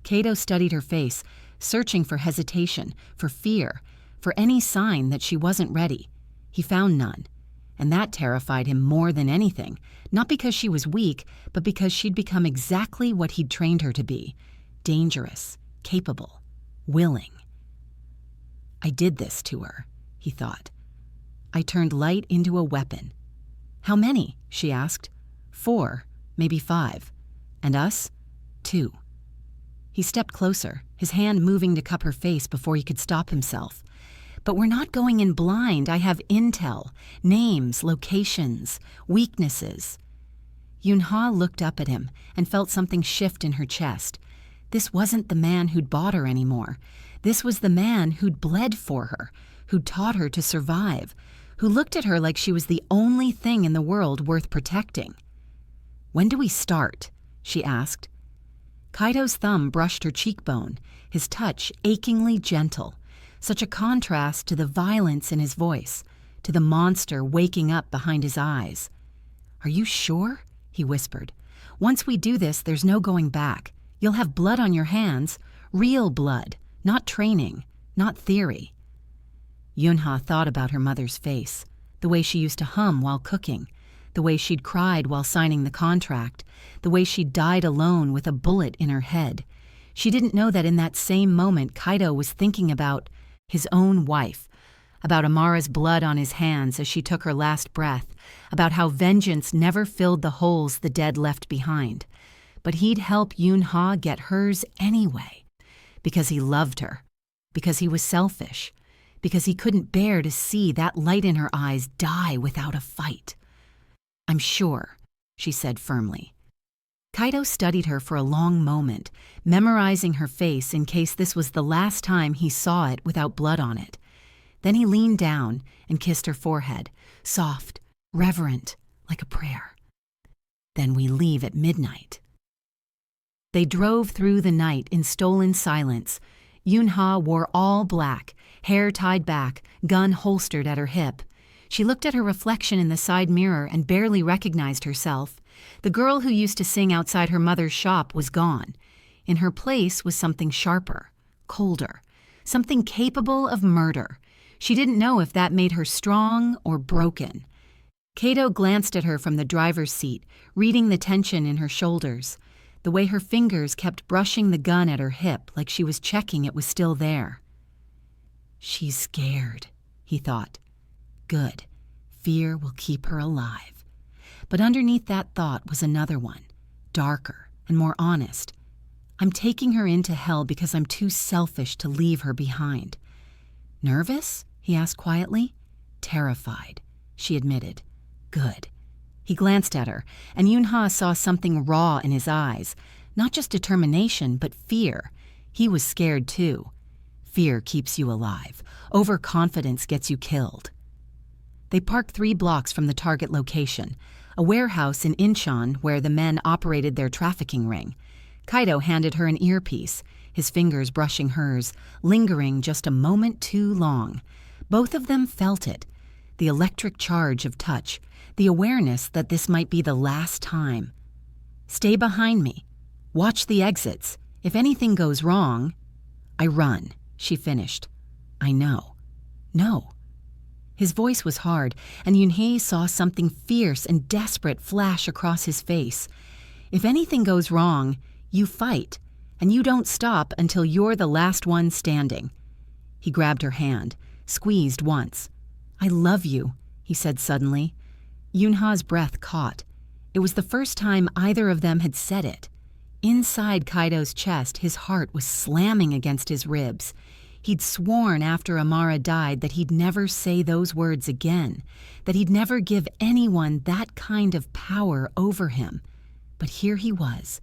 Kaito studied her face, searching for hesitation, for fear, for any sign that she wasn't ready. He found none, and that terrified him more than anything, not because she was weak, but because she'd become exactly what he'd trained her to be, dangerous, capable, willing. I did this to her, he thought. I turned light into a weapon. How many? She asked. 4, maybe 5. And us? 2. He stepped closer, his hand moving to cup her face before he could stop himself. But we're not going in blind. I have intel, names, locations, weaknesses. Eun-Ha looked up at him and felt something shift in her chest. This wasn't the man who'd bought her anymore. This was the man who'd bled for her, who'd taught her to survive, who looked at her like she was the only thing in the world worth protecting. When do we start? She asked. Kaito's thumb brushed her cheekbone, his touch achingly gentle, such a contrast to the violence in his voice, to the monster waking up behind his eyes. Are you sure? He whispered. Once we do this, there's no going back. You'll have blood on your hands, real blood, not training, not theory. Eun-Ha thought about her mother's face, the way she used to hum while cooking, the way she'd cried while signing the contract, the way she'd died alone with a bullet in her head. She didn't know that in that same moment Kaito was thinking about his own wife, about Amara's blood on his hands as she took her last breath, about how vengeance never filled the holes the dead left behind. But he'd help Eun-Ha get hers anyway, because he loved her, because he was selfish, because he couldn't bear to see that light in her eyes die without a fight. I'm sure, she said firmly. Kaito studied her for a long moment, memorizing her face in case this was the last time he saw it without blood on it. Then he leaned down and kissed her forehead, soft, reverent, like a prayer. Then we leave at midnight. They drove through the night in stolen silence. Eun-Ha wore all black, hair tied back, gun holstered at her hip. She looked at her reflection in the side mirror and barely recognized herself. The girl who used to sing outside her mother's shop was gone. In her place was something sharper, colder, something capable of murder. She didn't know if that made her strong or broken. Kaito glanced at her from the driver's seat, reading the tension in her shoulders, the way her fingers kept brushing the gun at her hip like she was checking it was still there. She's scared, he thought. Good. Fear will keep her alive. But underneath that thought was another one, darker and more honest. I'm taking her into hell because I'm too selfish to leave her behind. Nervous? He asked quietly. Terrified, she admitted. Good. He glanced at her, and Eun-Ha saw something raw in his eyes, not just determination, but fear. He was scared too. Fear keeps you alive. Overconfidence gets you killed. They parked 3 blocks from the target location, a warehouse in Incheon where the men operated their trafficking ring. Kaito handed her an earpiece, his fingers brushing hers, lingering just a moment too long. Both of them felt it, the electric charge of touch, the awareness that this might be the last time. Stay behind me. Watch the exits. If anything goes wrong... I run, she finished. I know. No. His voice was hard, and Eun-Ha saw something fierce and desperate flash across his face. If anything goes wrong, you fight, and you don't stop until you're the last one standing. He grabbed her hand, squeezed once. I love you, he said suddenly. Eun-Ha's breath caught. It was the first time either of them had said it. Inside Kaito's chest, his heart was slamming against his ribs. He'd sworn after Amara died that he'd never say those words again, that he'd never give anyone that kind of power over him. But here he was,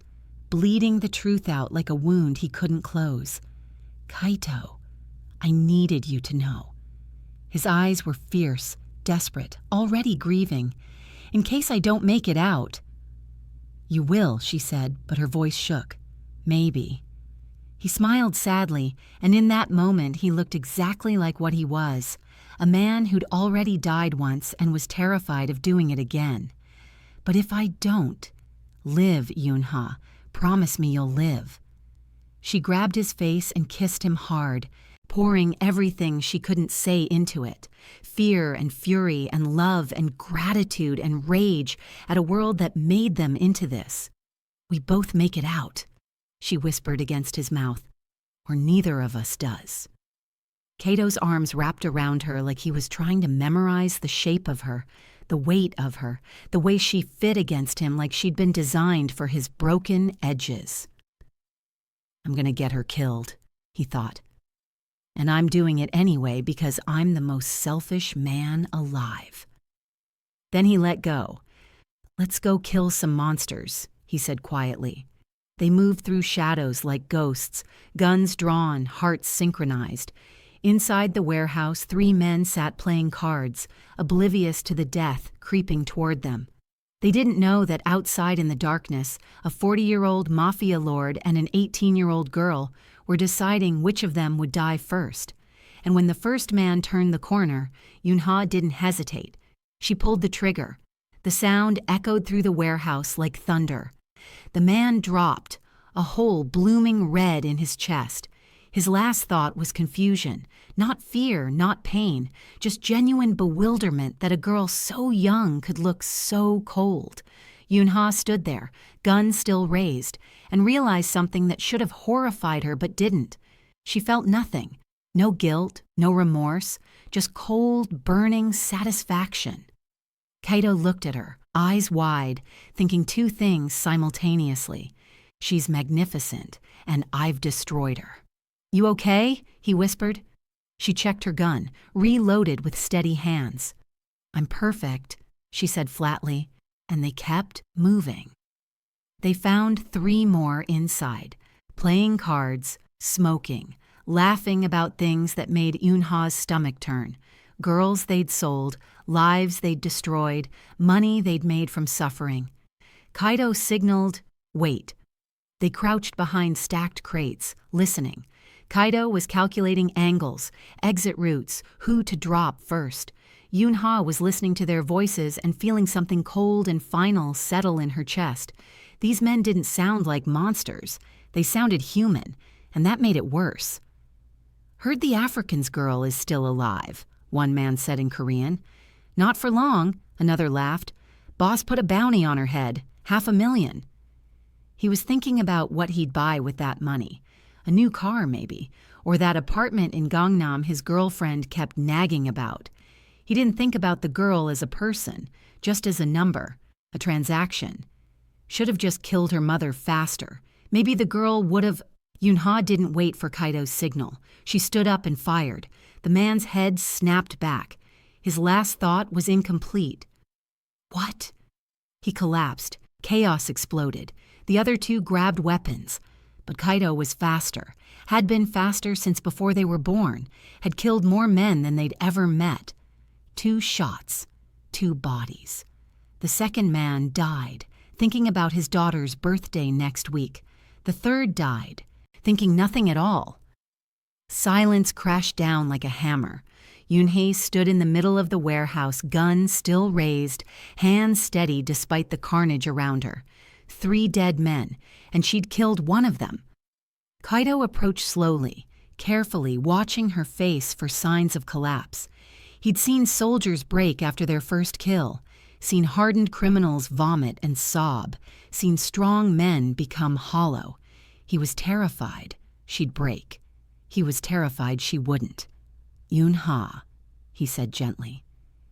bleeding the truth out like a wound he couldn't close. Kaito, I needed you to know. His eyes were fierce, desperate, already grieving. In case I don't make it out. You will, she said, but her voice shook. Maybe. He smiled sadly, and in that moment he looked exactly like what he was, a man who'd already died once and was terrified of doing it again. But if I don't, live, Eun-Ha. Promise me you'll live. She grabbed his face and kissed him hard, pouring everything she couldn't say into it, fear and fury and love and gratitude and rage at a world that made them into this. We both make it out. she whispered against his mouth, "or neither of us does." Kaito's arms wrapped around her like he was trying to memorize the shape of her, the weight of her, the way she fit against him like she'd been designed for his broken edges. "I'm gonna get her killed," he thought. "And I'm doing it anyway because I'm the most selfish man alive." Then he let go. "Let's go kill some monsters," he said quietly. They moved through shadows like ghosts, guns drawn, hearts synchronized. Inside the warehouse, 3 men sat playing cards, oblivious to the death creeping toward them. They didn't know that outside in the darkness, a 40-year-old Mafia lord and an 18-year-old girl were deciding which of them would die first. And when the first man turned the corner, Eun-Ha didn't hesitate. She pulled the trigger. The sound echoed through the warehouse like thunder. The man dropped, a hole blooming red in his chest. His last thought was confusion, not fear, not pain, just genuine bewilderment that a girl so young could look so cold. Eun-Ha stood there, gun still raised, and realized something that should have horrified her but didn't. She felt nothing, no guilt, no remorse, just cold, burning satisfaction. Kaito looked at her, eyes wide, thinking 2 things simultaneously. She's magnificent, and I've destroyed her. "You okay?" he whispered. She checked her gun, reloaded with steady hands. "I'm perfect," she said flatly, and they kept moving. They found 3 more inside, playing cards, smoking, laughing about things that made Eun-Ha's stomach turn. Girls they'd sold, lives they'd destroyed, money they'd made from suffering. Kaito signaled, "Wait." They crouched behind stacked crates, listening. Kaito was calculating angles, exit routes, who to drop first. Eun-Ha was listening to their voices and feeling something cold and final settle in her chest. These men didn't sound like monsters. They sounded human, and that made it worse. "Heard the African's girl is still alive," one man said in Korean. "Not for long," another laughed. "Boss put a bounty on her head, $500,000. He was thinking about what he'd buy with that money. A new car, maybe, or that apartment in Gangnam his girlfriend kept nagging about. He didn't think about the girl as a person, just as a number, a transaction. Should have just killed her mother faster. Maybe the girl would have... Eun-Ha didn't wait for Kaito's signal. She stood up and fired. The man's head snapped back. His last thought was incomplete. "What?" He collapsed. Chaos exploded. The other 2 grabbed weapons. But Kaito was faster, had been faster since before they were born, had killed more men than they'd ever met. 2 shots, 2 bodies. The second man died, thinking about his daughter's birthday next week. The third died, thinking nothing at all. Silence crashed down like a hammer. Eun-Ha stood in the middle of the warehouse, gun still raised, hands steady despite the carnage around her. 3 dead men, and she'd killed one of them. Kaito approached slowly, carefully, watching her face for signs of collapse. He'd seen soldiers break after their first kill, seen hardened criminals vomit and sob, seen strong men become hollow. He was terrified she'd break. He was terrified she wouldn't. "Eun-Ha," he said gently.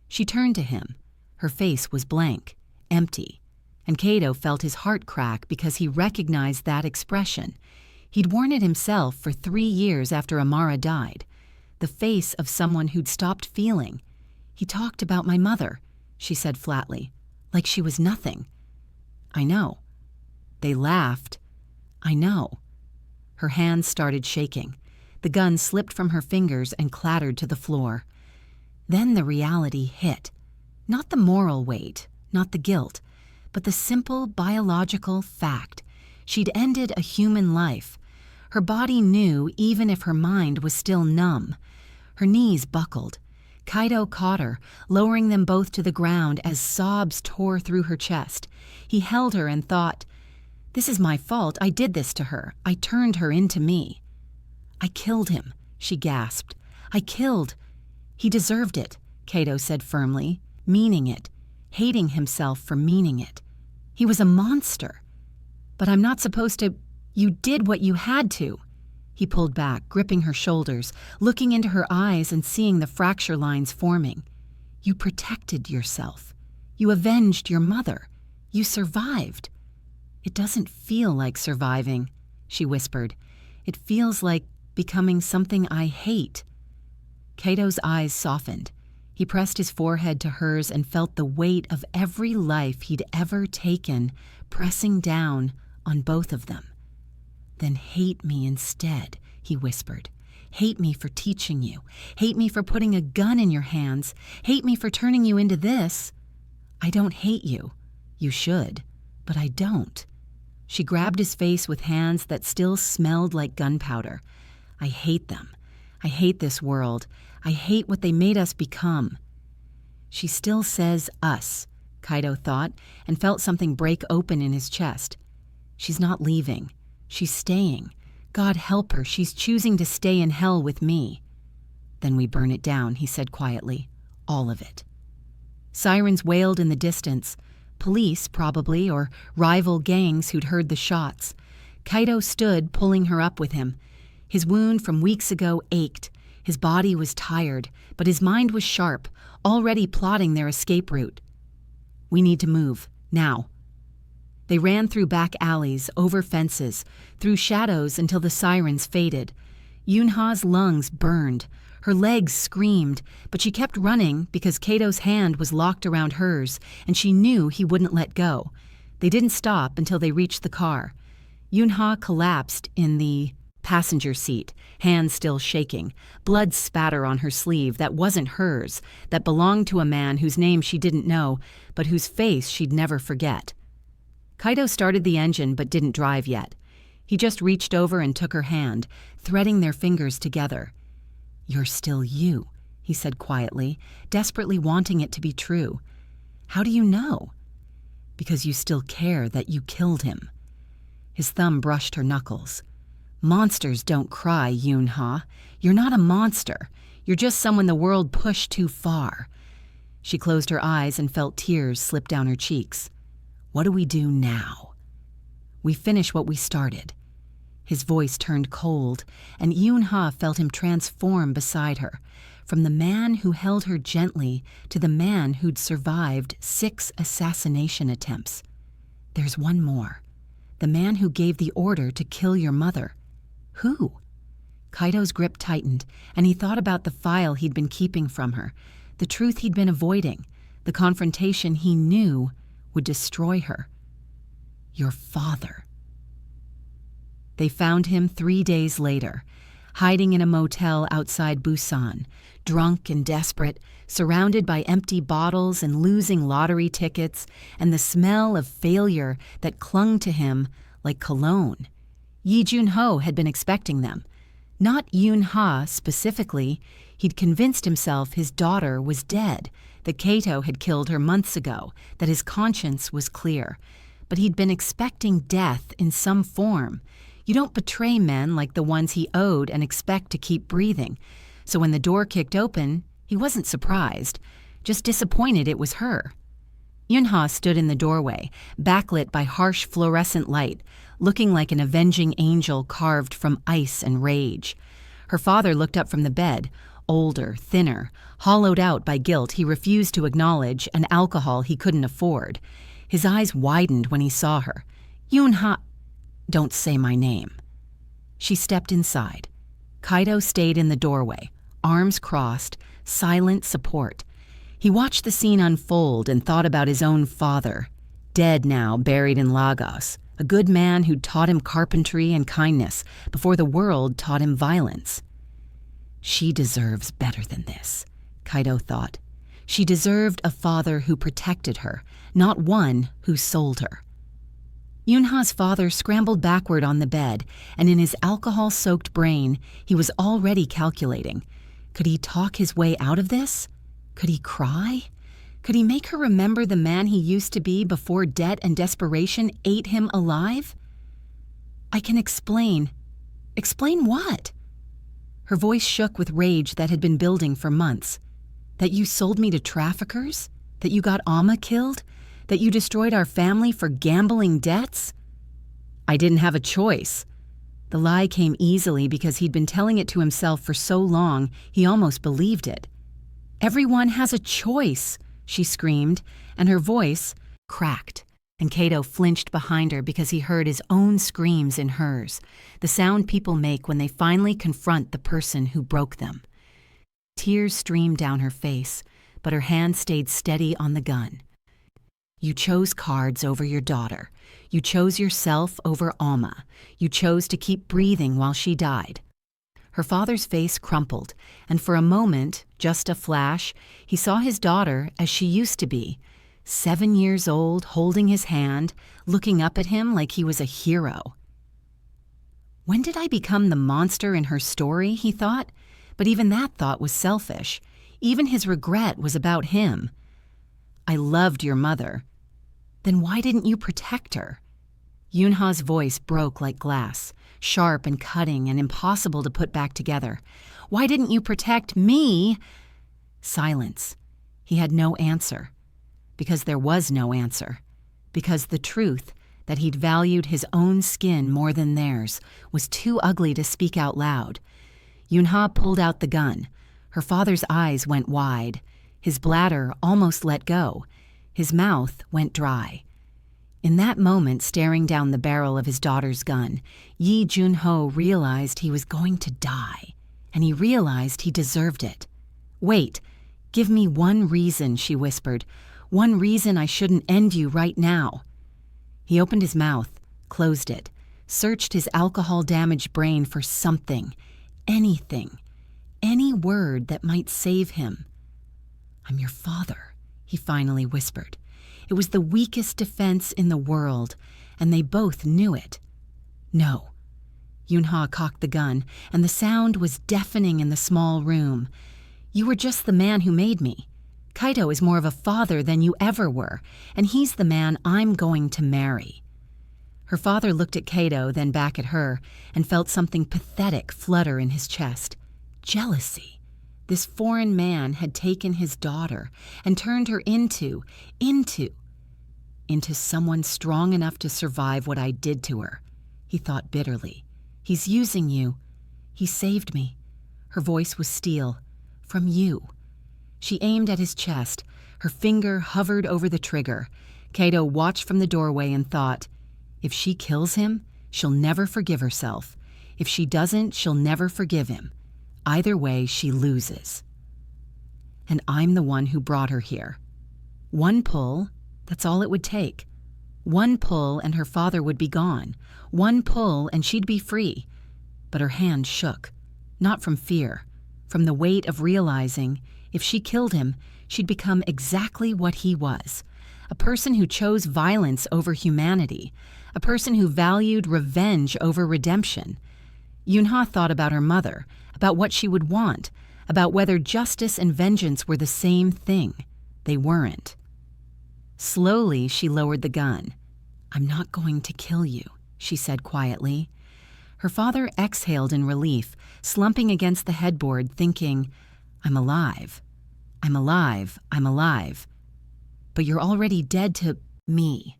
She turned to him. Her face was blank, empty. And Kaito felt his heart crack because he recognized that expression. He'd worn it himself for 3 years after Amara died. The face of someone who'd stopped feeling. "He talked about my mother," she said flatly, like she was nothing. "I know." They laughed. "I know." Her hands started shaking. The gun slipped from her fingers and clattered to the floor. Then the reality hit. Not the moral weight, not the guilt, but the simple biological fact. She'd ended a human life. Her body knew even if her mind was still numb. Her knees buckled. Kaito caught her, lowering them both to the ground as sobs tore through her chest. He held her and thought, "This is my fault. I did this to her. I turned her into me." "I killed him," she gasped. "I killed." "He deserved it," Kaito said firmly, meaning it, hating himself for meaning it. "He was a monster." "But I'm not supposed to..." You did what you had to. He pulled back, gripping her shoulders, looking into her eyes and seeing the fracture lines forming. You protected yourself. You avenged your mother. You survived. It doesn't feel like surviving, she whispered. It feels like becoming something I hate. Kaito's eyes softened. He pressed his forehead to hers and felt the weight of every life he'd ever taken pressing down on both of them. Then hate me instead, he whispered. Hate me for teaching you. Hate me for putting a gun in your hands. Hate me for turning you into this. I don't hate you. You should, but I don't. She grabbed his face with hands that still smelled like gunpowder. I hate them. I hate this world. I hate what they made us become. She still says us, Kaito thought, and felt something break open in his chest. She's not leaving. She's staying. God help her, she's choosing to stay in hell with me. Then we burn it down, he said quietly. All of it. Sirens wailed in the distance. Police, probably, or rival gangs who'd heard the shots. Kaito stood, pulling her up with him. His wound from weeks ago ached. His body was tired, but his mind was sharp, already plotting their escape route. We need to move, now. They ran through back alleys, over fences, through shadows until the sirens faded. Eun-Ha's lungs burned. Her legs screamed, but she kept running because Kaito's hand was locked around hers, and she knew he wouldn't let go. They didn't stop until they reached the car. Eun-Ha collapsed in the passenger seat, hands still shaking, blood spatter on her sleeve that wasn't hers, that belonged to a man whose name she didn't know, but whose face she'd never forget. Kaito started the engine but didn't drive yet. He just reached over and took her hand, threading their fingers together. You're still you, he said quietly, desperately wanting it to be true. How do you know? Because you still care that you killed him. His thumb brushed her knuckles. Monsters don't cry, Eun-Ha. You're not a monster. You're just someone the world pushed too far. She closed her eyes and felt tears slip down her cheeks. What do we do now? We finish what we started. His voice turned cold, and Eun-Ha felt him transform beside her, from the man who held her gently to the man who'd survived 6 assassination attempts. There's one more. The man who gave the order to kill your mother. Who? Kaito's grip tightened, and he thought about the file he'd been keeping from her, the truth he'd been avoiding, the confrontation he knew would destroy her. Your father. They found him 3 days later, hiding in a motel outside Busan, drunk and desperate, surrounded by empty bottles and losing lottery tickets, and the smell of failure that clung to him like cologne. Yi Jun-ho had been expecting them. Not Eun-Ha specifically. He'd convinced himself his daughter was dead, that Kaito had killed her months ago, that his conscience was clear. But he'd been expecting death in some form. You don't betray men like the ones he owed and expect to keep breathing. So when the door kicked open, he wasn't surprised, just disappointed it was her. Eun-Ha stood in the doorway, backlit by harsh fluorescent light, looking like an avenging angel carved from ice and rage. Her father looked up from the bed, older, thinner, hollowed out by guilt he refused to acknowledge and alcohol he couldn't afford. His eyes widened when he saw her. Eun-Ha, don't say my name. She stepped inside. Kaito stayed in the doorway, arms crossed, silent support. He watched the scene unfold and thought about his own father, dead now, buried in Lagos, a good man who'd taught him carpentry and kindness before the world taught him violence. She deserves better than this, Kaito thought. She deserved a father who protected her, not one who sold her. Eun-Ha's father scrambled backward on the bed, and in his alcohol-soaked brain, he was already calculating. Could he talk his way out of this? Could he cry? Could he make her remember the man he used to be before debt and desperation ate him alive? I can explain. Explain what? Her voice shook with rage that had been building for months. That you sold me to traffickers? That you got Amma killed? That you destroyed our family for gambling debts? I didn't have a choice. The lie came easily because he'd been telling it to himself for so long he almost believed it. Everyone has a choice, she screamed, and her voice cracked, and Kaito flinched behind her because he heard his own screams in hers, the sound people make when they finally confront the person who broke them. Tears streamed down her face, but her hand stayed steady on the gun. You chose cards over your daughter. You chose yourself over Alma. You chose to keep breathing while she died. Her father's face crumpled, and for a moment, just a flash, he saw his daughter as she used to be, 7 years old, holding his hand, looking up at him like he was a hero. When did I become the monster in her story, he thought? But even that thought was selfish. Even his regret was about him. I loved your mother. Then why didn't you protect her? Eun-Ha's voice broke like glass, sharp and cutting and impossible to put back together. Why didn't you protect me? Silence. He had no answer. Because there was no answer. Because the truth, that he'd valued his own skin more than theirs, was too ugly to speak out loud. Eun-Ha pulled out the gun. Her father's eyes went wide. His bladder almost let go. His mouth went dry. In that moment, staring down the barrel of his daughter's gun, Yi Jun-ho realized he was going to die, and he realized he deserved it. Wait, give me one reason, she whispered. One reason I shouldn't end you right now. He opened his mouth, closed it, searched his alcohol-damaged brain for something, anything, any word that might save him. I'm your father, he finally whispered. It was the weakest defense in the world, and they both knew it. No. Eun-Ha cocked the gun, and the sound was deafening in the small room. You were just the man who made me. Kaito is more of a father than you ever were, and he's the man I'm going to marry. Her father looked at Kaito, then back at her, and felt something pathetic flutter in his chest. Jealousy. This foreign man had taken his daughter and turned her into someone strong enough to survive what I did to her, he thought bitterly. He's using you. He saved me. Her voice was steel. From you. She aimed at his chest. Her finger hovered over the trigger. Kaito watched from the doorway and thought, if she kills him, she'll never forgive herself. If she doesn't, she'll never forgive him. Either way, she loses. And I'm the one who brought her here. One pull, that's all it would take. One pull and her father would be gone. One pull and she'd be free. But her hand shook, not from fear, from the weight of realizing if she killed him, she'd become exactly what he was, a person who chose violence over humanity, a person who valued revenge over redemption. Eun-Ha thought about her mother, about what she would want, about whether justice and vengeance were the same thing. They weren't. Slowly, she lowered the gun. I'm not going to kill you, she said quietly. Her father exhaled in relief, slumping against the headboard, thinking, I'm alive. I'm alive. I'm alive. But you're already dead to me.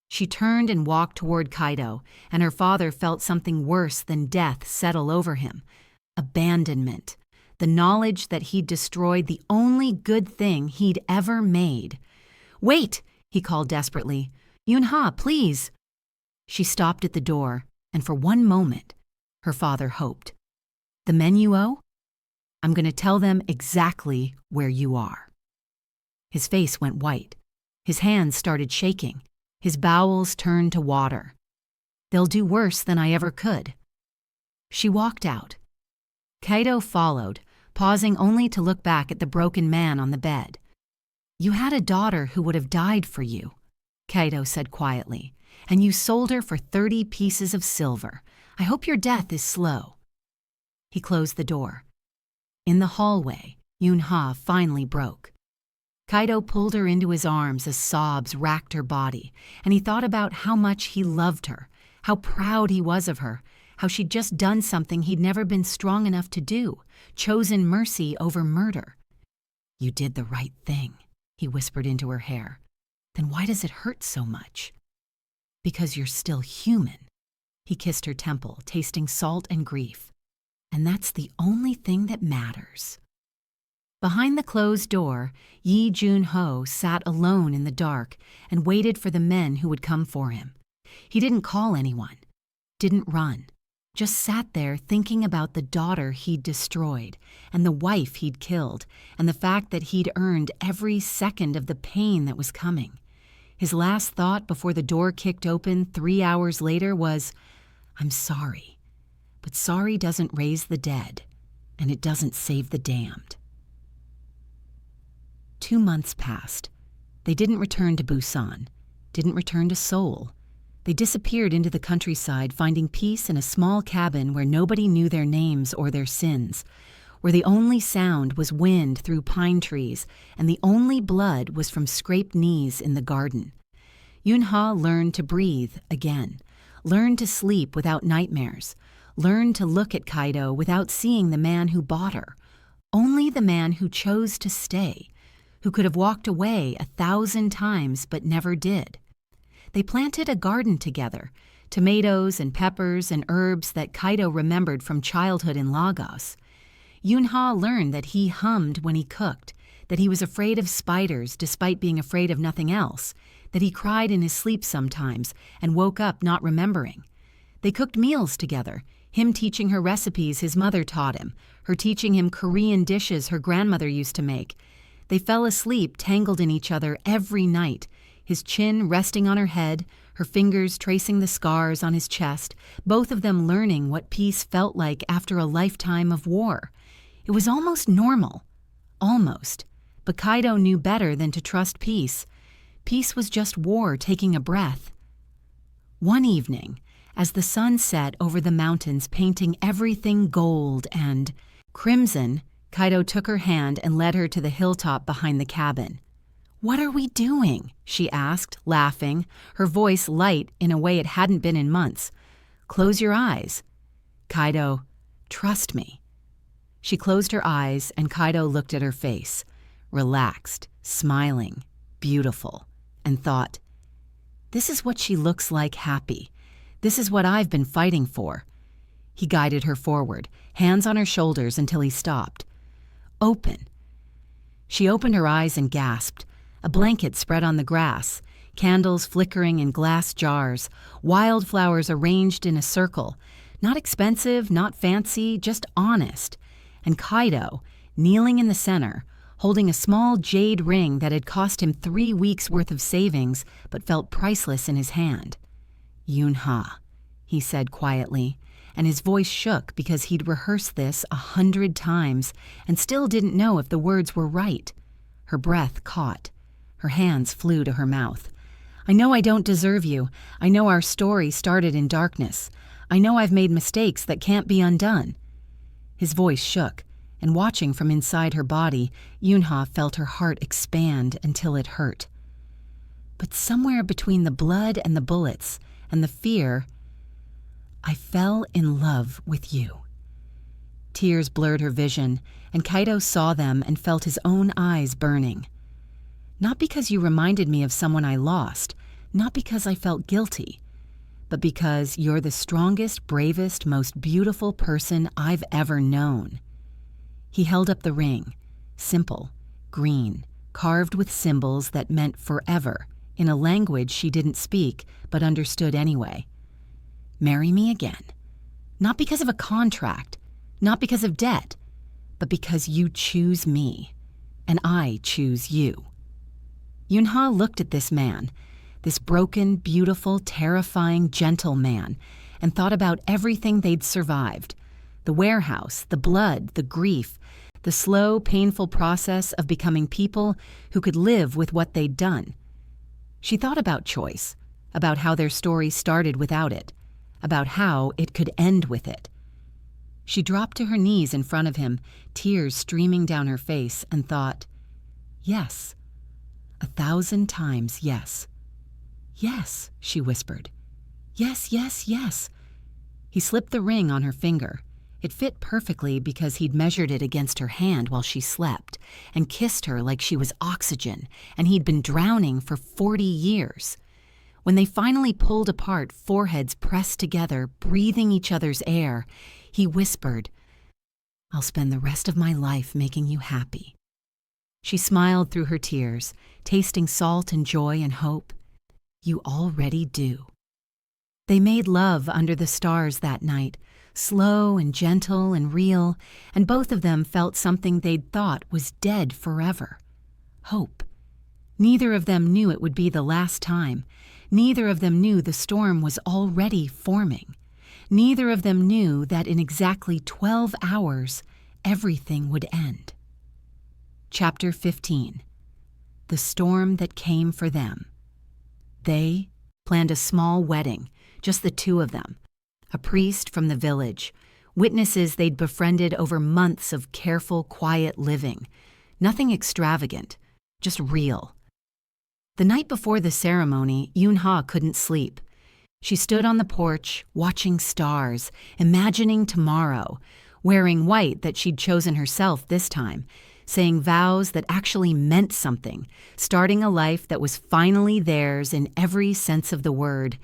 She turned and walked toward Kaito, and her father felt something worse than death settle over him. Abandonment. The knowledge that he'd destroyed the only good thing he'd ever made. Wait, he called desperately. Eun-Ha, please. She stopped at the door, and for one moment, her father hoped. The men you owe? I'm going to tell them exactly where you are. His face went white. His hands started shaking. His bowels turned to water. They'll do worse than I ever could. She walked out. Kaito followed, pausing only to look back at the broken man on the bed. You had a daughter who would have died for you, Kaito said quietly, and you sold her for 30 pieces of silver. I hope your death is slow. He closed the door. In the hallway, Eun-Ha finally broke. Kaito pulled her into his arms as sobs racked her body, and he thought about how much he loved her, how proud he was of her, how she'd just done something he'd never been strong enough to do, chosen mercy over murder. You did the right thing, he whispered into her hair. Then why does it hurt so much? Because you're still human." He kissed her temple, tasting salt and grief. "And that's the only thing that matters." Behind the closed door, Eun-Ha sat alone in the dark and waited for the men who would come for him. He didn't call anyone, didn't run, just sat there thinking about the daughter he'd destroyed and the wife he'd killed and the fact that he'd earned every second of the pain that was coming. His last thought before the door kicked open 3 hours later was, "I'm sorry, but sorry doesn't raise the dead, and it doesn't save the damned." 2 months passed. They didn't return to Busan, didn't return to Seoul. They disappeared into the countryside, finding peace in a small cabin where nobody knew their names or their sins, where the only sound was wind through pine trees and the only blood was from scraped knees in the garden. Eun-Ha learned to breathe again, learned to sleep without nightmares, learned to look at Kaito without seeing the man who bought her, only the man who chose to stay, who could have walked away 1,000 times but never did. They planted a garden together, tomatoes and peppers and herbs that Kaito remembered from childhood in Lagos. Eun-Ha learned that he hummed when he cooked, that he was afraid of spiders despite being afraid of nothing else, that he cried in his sleep sometimes and woke up not remembering. They cooked meals together, him teaching her recipes his mother taught him, her teaching him Korean dishes her grandmother used to make. They fell asleep tangled in each other every night, his chin resting on her head, her fingers tracing the scars on his chest, both of them learning what peace felt like after a lifetime of war. It was almost normal. Almost. But Kaito knew better than to trust peace. Peace was just war taking a breath. One evening, as the sun set over the mountains painting everything gold and crimson, Kaito took her hand and led her to the hilltop behind the cabin. "What are we doing?" she asked, laughing, her voice light in a way it hadn't been in months. "Close your eyes." Kaito, "Trust me." She closed her eyes and Kaito looked at her face, relaxed, smiling, beautiful, and thought, "This is what she looks like happy. This is what I've been fighting for." He guided her forward, hands on her shoulders until he stopped. "Open." She opened her eyes and gasped. A blanket spread on the grass, candles flickering in glass jars, wildflowers arranged in a circle. Not expensive, not fancy, just honest. And Kaito, kneeling in the center, holding a small jade ring that had cost him 3 weeks' worth of savings but felt priceless in his hand. "Eun-Ha," he said quietly, and his voice shook because he'd rehearsed this 100 times and still didn't know if the words were right. Her breath caught. Her hands flew to her mouth. "I know I don't deserve you. I know our story started in darkness. I know I've made mistakes that can't be undone." His voice shook, and watching from inside her body, Eun-Ha felt her heart expand until it hurt. But somewhere between the blood and the bullets and the fear, "I fell in love with you." Tears blurred her vision, and Kaito saw them and felt his own eyes burning. "Not because you reminded me of someone I lost, not because I felt guilty, but because you're the strongest, bravest, most beautiful person I've ever known." He held up the ring, simple, green, carved with symbols that meant forever, in a language she didn't speak but understood anyway. "Marry me again. Not because of a contract, not because of debt, but because you choose me, and I choose you." Eun-Ha looked at this man, this broken, beautiful, terrifying, gentle man, and thought about everything they'd survived. The warehouse, the blood, the grief, the slow, painful process of becoming people who could live with what they'd done. She thought about choice, about how their story started without it, about how it could end with it. She dropped to her knees in front of him, tears streaming down her face, and thought, "Yes. 1,000 times yes." "Yes," she whispered. "Yes, yes, yes." He slipped the ring on her finger. It fit perfectly because he'd measured it against her hand while she slept and kissed her like she was oxygen, and he'd been drowning for 40 years. When they finally pulled apart, foreheads pressed together, breathing each other's air, he whispered, "I'll spend the rest of my life making you happy." She smiled through her tears, tasting salt and joy and hope. "You already do." They made love under the stars that night, slow and gentle and real, and both of them felt something they'd thought was dead forever. Hope. Neither of them knew it would be the last time. Neither of them knew the storm was already forming. Neither of them knew that in exactly 12 hours, everything would end. Chapter 15. The Storm That Came for Them. They planned a small wedding, just the two of them. A priest from the village, witnesses they'd befriended over months of careful, quiet living. Nothing extravagant, just real. The night before the ceremony, Eun-Ha couldn't sleep. She stood on the porch, watching stars, imagining tomorrow, wearing white that she'd chosen herself this time, saying vows that actually meant something, starting a life that was finally theirs in every sense of the word.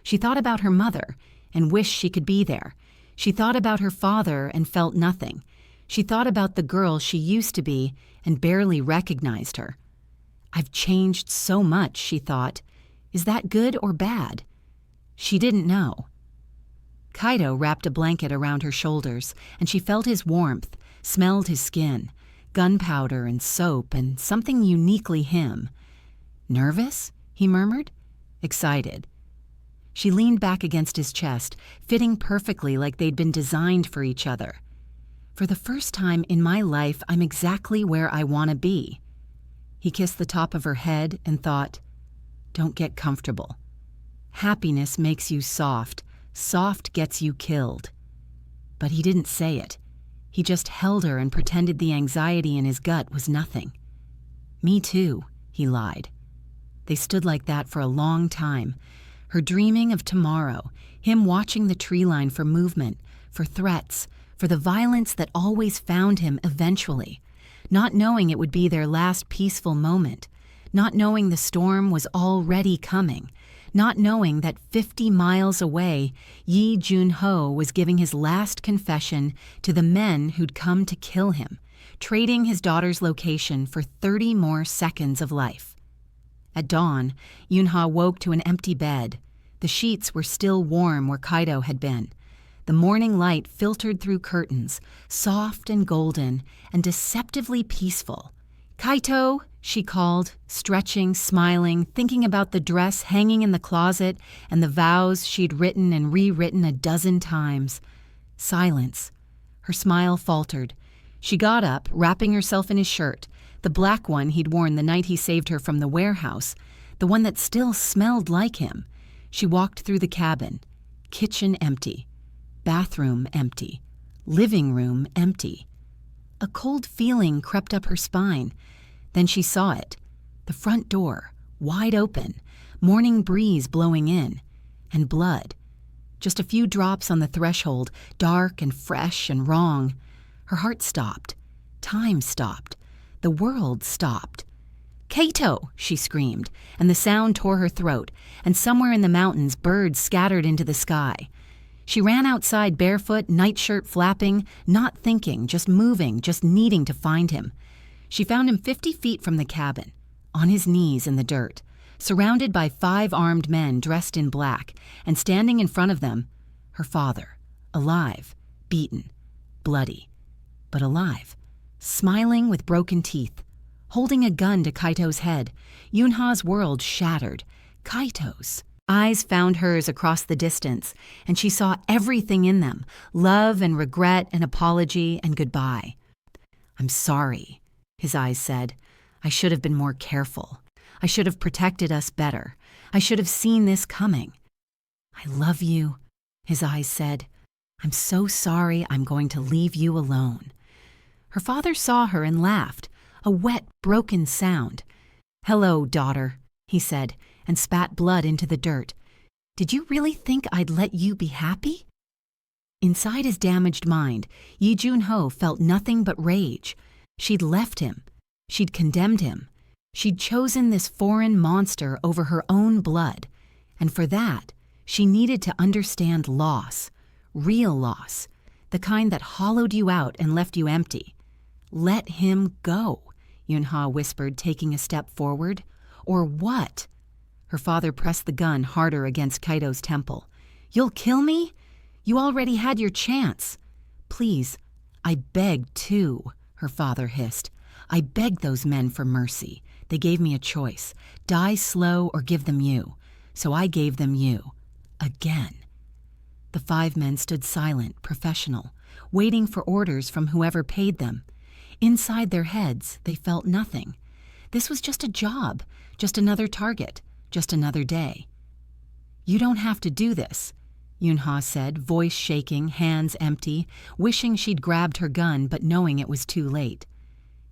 She thought about her mother and wished she could be there. She thought about her father and felt nothing. She thought about the girl she used to be and barely recognized her. "I've changed so much," she thought. "Is that good or bad?" She didn't know. Kaito wrapped a blanket around her shoulders, and she felt his warmth, smelled his skin, gunpowder and soap and something uniquely him. "Nervous?" he murmured. "Excited." She leaned back against his chest, fitting perfectly like they'd been designed for each other. "For the first time in my life, I'm exactly where I want to be." He kissed the top of her head and thought, "Don't get comfortable. Happiness makes you soft. Soft gets you killed." But he didn't say it. He just held her and pretended the anxiety in his gut was nothing. "Me too," he lied. They stood like that for a long time, her dreaming of tomorrow, him watching the tree line for movement, for threats, for the violence that always found him eventually, not knowing it would be their last peaceful moment, not knowing the storm was already coming, not knowing that 50 miles away, Yi Jun-ho was giving his last confession to the men who'd come to kill him, trading his daughter's location for 30 more seconds of life. At dawn, Eun-Ha woke to an empty bed. The sheets were still warm where Kaito had been. The morning light filtered through curtains, soft and golden, and deceptively peaceful. "Kaito," she called, stretching, smiling, thinking about the dress hanging in the closet and the vows she'd written and rewritten a dozen times. Silence. Her smile faltered. She got up, wrapping herself in his shirt, the black one he'd worn the night he saved her from the warehouse, the one that still smelled like him. She walked through the cabin. Kitchen empty. Bathroom empty. Living room empty. A cold feeling crept up her spine. Then she saw it. The front door, wide open, morning breeze blowing in, and blood. Just a few drops on the threshold, dark and fresh and wrong. Her heart stopped. Time stopped. The world stopped. "Kaito!" she screamed, and the sound tore her throat, and somewhere in the mountains birds scattered into the sky. She ran outside barefoot, nightshirt flapping, not thinking, just moving, just needing to find him. She found him 50 feet from the cabin, on his knees in the dirt, surrounded by 5 armed men dressed in black, and standing in front of them, her father, alive, beaten, bloody, but alive, smiling with broken teeth, holding a gun to Kaito's head. Eun-Ha's world shattered. Kaito's eyes found hers across the distance, and she saw everything in them, love and regret and apology and goodbye. "I'm sorry," his eyes said. "I should have been more careful. I should have protected us better. I should have seen this coming." "I love you," his eyes said. "I'm so sorry I'm going to leave you alone." Her father saw her and laughed, a wet, broken sound. "Hello, daughter," he said, and spat blood into the dirt. "Did you really think I'd let you be happy?" Inside his damaged mind, Yi Jun-ho felt nothing but rage. She'd left him. She'd condemned him. She'd chosen this foreign monster over her own blood. And for that, she needed to understand loss, real loss, the kind that hollowed you out and left you empty. "Let him go," Eun-Ha whispered, taking a step forward. "Or what?" Her father pressed the gun harder against Kaito's temple. "You'll kill me? You already had your chance." "Please, I begged too," her father hissed. "I begged those men for mercy. They gave me a choice. Die slow or give them you. So I gave them you. Again." The 5 men stood silent, professional, waiting for orders from whoever paid them. Inside their heads, they felt nothing. This was just a job, just another target, just another day. "You don't have to do this," Eun-Ha said, voice shaking, hands empty, wishing she'd grabbed her gun but knowing it was too late.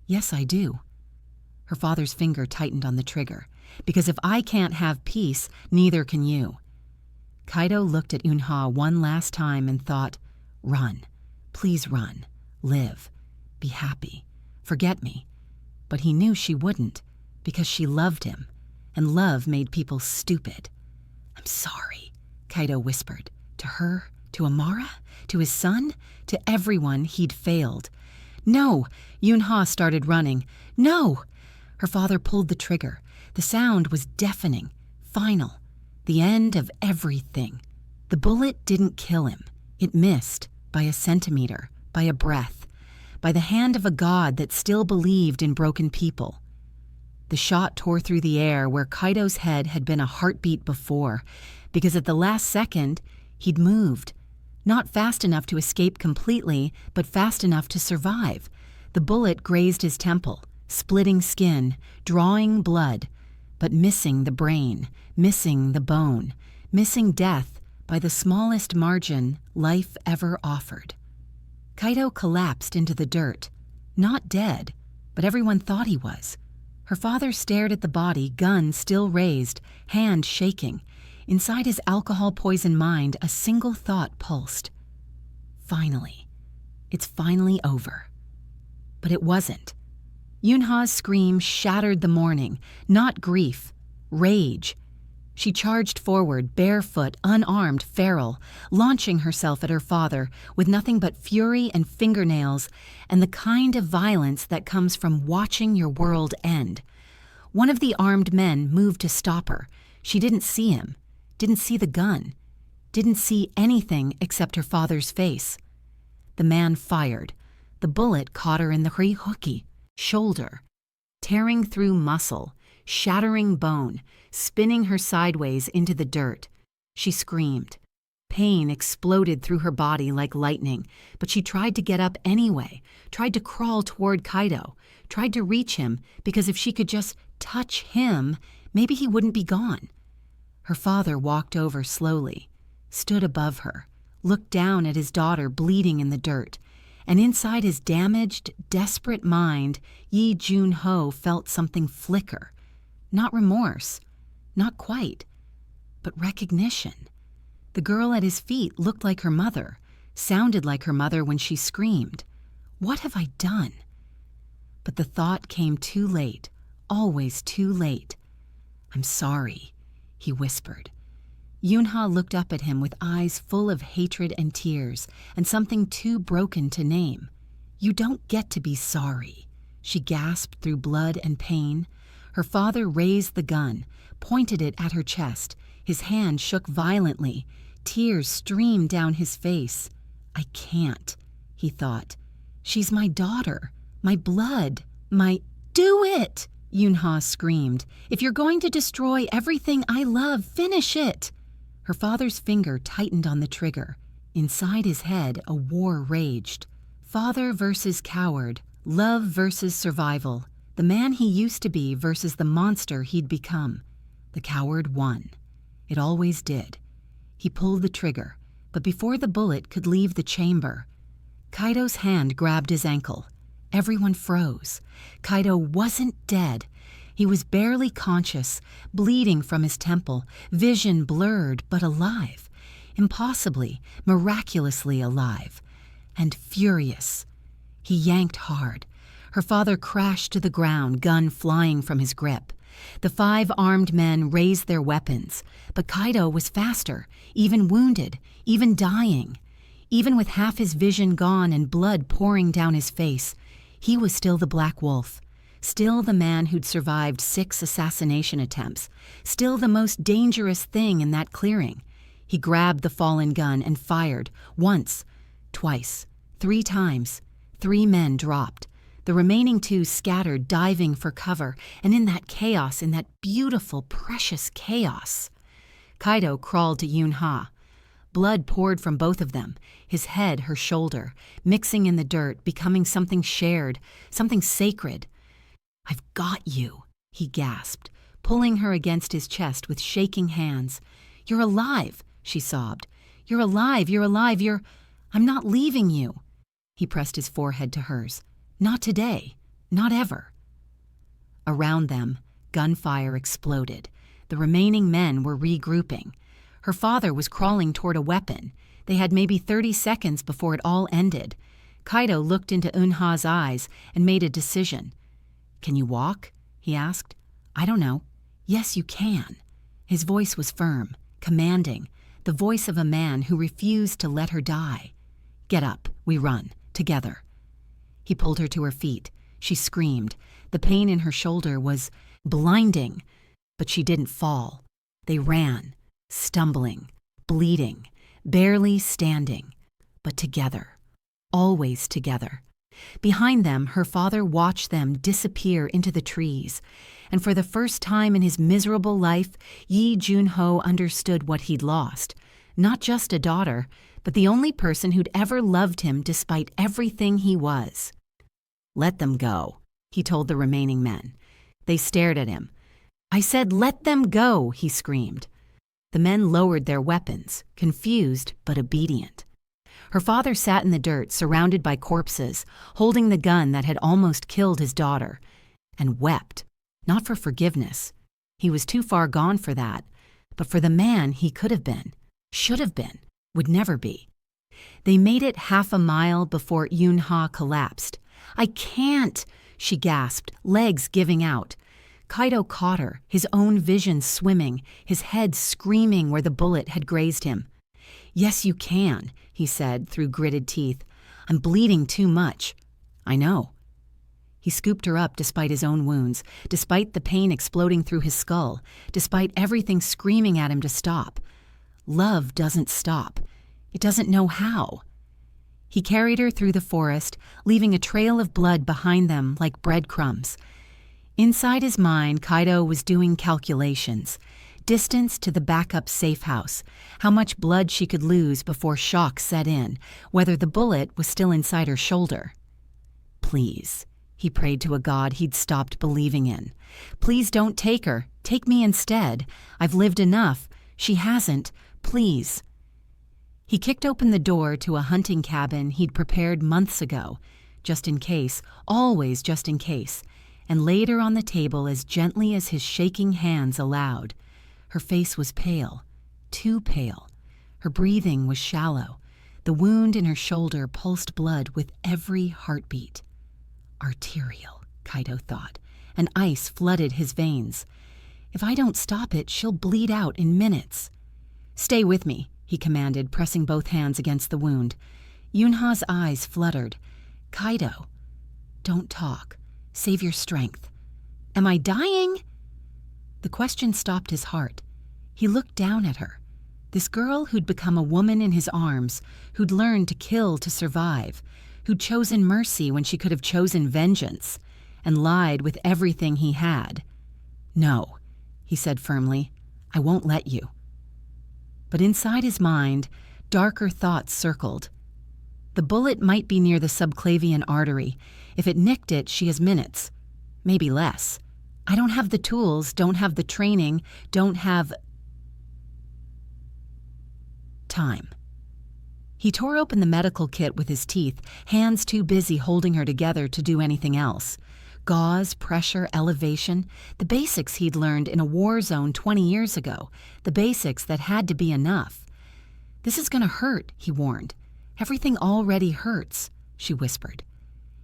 "Yes, I do." Her father's finger tightened on the trigger. "Because if I can't have peace, neither can you." Kaito looked at Eun-Ha one last time and thought, "Run. Please run. Live. Be happy. Forget me." But he knew she wouldn't, because she loved him, and love made people stupid. "I'm sorry," Kaito whispered. To her, to Amara, to his son, to everyone he'd failed. "No!" Eun-Ha started running. "No!" Her father pulled the trigger. The sound was deafening, final, the end of everything. The bullet didn't kill him. It missed, by a centimeter, by a breath, by the hand of a god that still believed in broken people. The shot tore through the air where Kaito's head had been a heartbeat before, because at the last second, he'd moved. Not fast enough to escape completely, but fast enough to survive. The bullet grazed his temple, splitting skin, drawing blood, but missing the brain, missing the bone, missing death by the smallest margin life ever offered. Kaito collapsed into the dirt, not dead, but everyone thought he was. Her father stared at the body, gun still raised, hand shaking. Inside his alcohol-poisoned mind, a single thought pulsed. Finally. It's finally over. But it wasn't. Eun-Ha's scream shattered the morning, not grief, rage. She charged forward, barefoot, unarmed, feral, launching herself at her father with nothing but fury and fingernails and the kind of violence that comes from watching your world end. One of the armed men moved to stop her. She didn't see him, didn't see the gun, didn't see anything except her father's face. The man fired. The bullet caught her in the hri-hooki, shoulder, tearing through muscle, shattering bone, spinning her sideways into the dirt. She screamed. Pain exploded through her body like lightning, but she tried to get up anyway, tried to crawl toward Kaito, tried to reach him, because if she could just touch him, maybe he wouldn't be gone. Her father walked over slowly, stood above her, looked down at his daughter bleeding in the dirt, and inside his damaged, desperate mind, Yi Jun-ho felt something flicker. Not remorse, not quite, but recognition. The girl at his feet looked like her mother, sounded like her mother when she screamed. What have I done? But the thought came too late, always too late. "I'm sorry," he whispered. Eun-Ha looked up at him with eyes full of hatred and tears, and something too broken to name. "You don't get to be sorry," she gasped through blood and pain. Her father raised the gun, pointed it at her chest. His hand shook violently. Tears streamed down his face. "I can't," he thought. "She's my daughter, my blood, my—" "Do it!" Eun-Ha screamed. "If you're going to destroy everything I love, finish it!" Her father's finger tightened on the trigger. Inside his head, a war raged. Father versus coward, love versus survival. The man he used to be versus the monster he'd become. The coward won. It always did. He pulled the trigger, but before the bullet could leave the chamber, Kaito's hand grabbed his ankle. Everyone froze. Kaito wasn't dead. He was barely conscious, bleeding from his temple, vision blurred but alive. Impossibly, miraculously alive. And furious. He yanked hard. Her father crashed to the ground, gun flying from his grip. The 5 armed men raised their weapons, but Kaito was faster, even wounded, even dying. Even with half his vision gone and blood pouring down his face, he was still the Black Wolf, still the man who'd survived 6 assassination attempts, still the most dangerous thing in that clearing. He grabbed the fallen gun and fired, once, twice, 3 times. 3 men dropped. The remaining 2 scattered, diving for cover, and in that chaos, in that beautiful, precious chaos, Kaito crawled to Eun-Ha. Blood poured from both of them, his head, her shoulder, mixing in the dirt, becoming something shared, something sacred. "I've got you," he gasped, pulling her against his chest with shaking hands. "You're alive," she sobbed. "You're alive, you're alive, I'm not leaving you." He pressed his forehead to hers. "Not today, not ever." Around them, gunfire exploded. The remaining men were regrouping. Her father was crawling toward a weapon. They had maybe 30 seconds before it all ended. Kaito looked into Eun-Ha's eyes and made a decision. "Can you walk?" he asked. "I don't know." "Yes, you can." His voice was firm, commanding, the voice of a man who refused to let her die. "Get up, we run, together." He pulled her to her feet. She screamed. The pain in her shoulder was blinding, but she didn't fall. They ran, stumbling, bleeding, barely standing, but together, always together. Behind them, her father watched them disappear into the trees, and for the first time in his miserable life, Yi Jun-ho understood what he'd lost. Not just a daughter, but the only person who'd ever loved him despite everything he was. "Let them go," he told the remaining men. They stared at him. "I said let them go," he screamed. The men lowered their weapons, confused but obedient. Her father sat in the dirt, surrounded by corpses, holding the gun that had almost killed his daughter, and wept, not for forgiveness. He was too far gone for that, but for the man he could have been, should have been, would never be. They made it half a mile before Eun-Ha collapsed. "I can't," she gasped, legs giving out. Kaito caught her, his own vision swimming, his head screaming where the bullet had grazed him. "Yes, you can," he said through gritted teeth. "I'm bleeding too much." "I know." He scooped her up despite his own wounds, despite the pain exploding through his skull, despite everything screaming at him to stop. Love doesn't stop. It doesn't know how. He carried her through the forest, leaving a trail of blood behind them like breadcrumbs. Inside his mind, Kaito was doing calculations. Distance to the backup safe house, how much blood she could lose before shock set in, whether the bullet was still inside her shoulder. "Please," he prayed to a god he'd stopped believing in. "Please don't take her. Take me instead. I've lived enough. She hasn't. Please." He kicked open the door to a hunting cabin he'd prepared months ago, just in case, always just in case, and laid her on the table as gently as his shaking hands allowed. Her face was pale, too pale. Her breathing was shallow. The wound in her shoulder pulsed blood with every heartbeat. Arterial, Kaito thought, and ice flooded his veins. If I don't stop it, she'll bleed out in minutes. "Stay with me," he commanded, pressing both hands against the wound. Eun-Ha's eyes fluttered. "Kaito, don't talk. Save your strength." "Am I dying?" The question stopped his heart. He looked down at her. This girl who'd become a woman in his arms, who'd learned to kill to survive, who'd chosen mercy when she could have chosen vengeance, and lied with everything he had. "No," he said firmly, "I won't let you." But inside his mind, darker thoughts circled. The bullet might be near the subclavian artery. If it nicked it, she has minutes, maybe less. I don't have the tools, don't have the training, don't have time. He tore open the medical kit with his teeth, hands too busy holding her together to do anything else. Gauze, pressure, elevation, the basics he'd learned in a war zone 20 years ago, the basics that had to be enough. "This is going to hurt," he warned. "Everything already hurts," she whispered.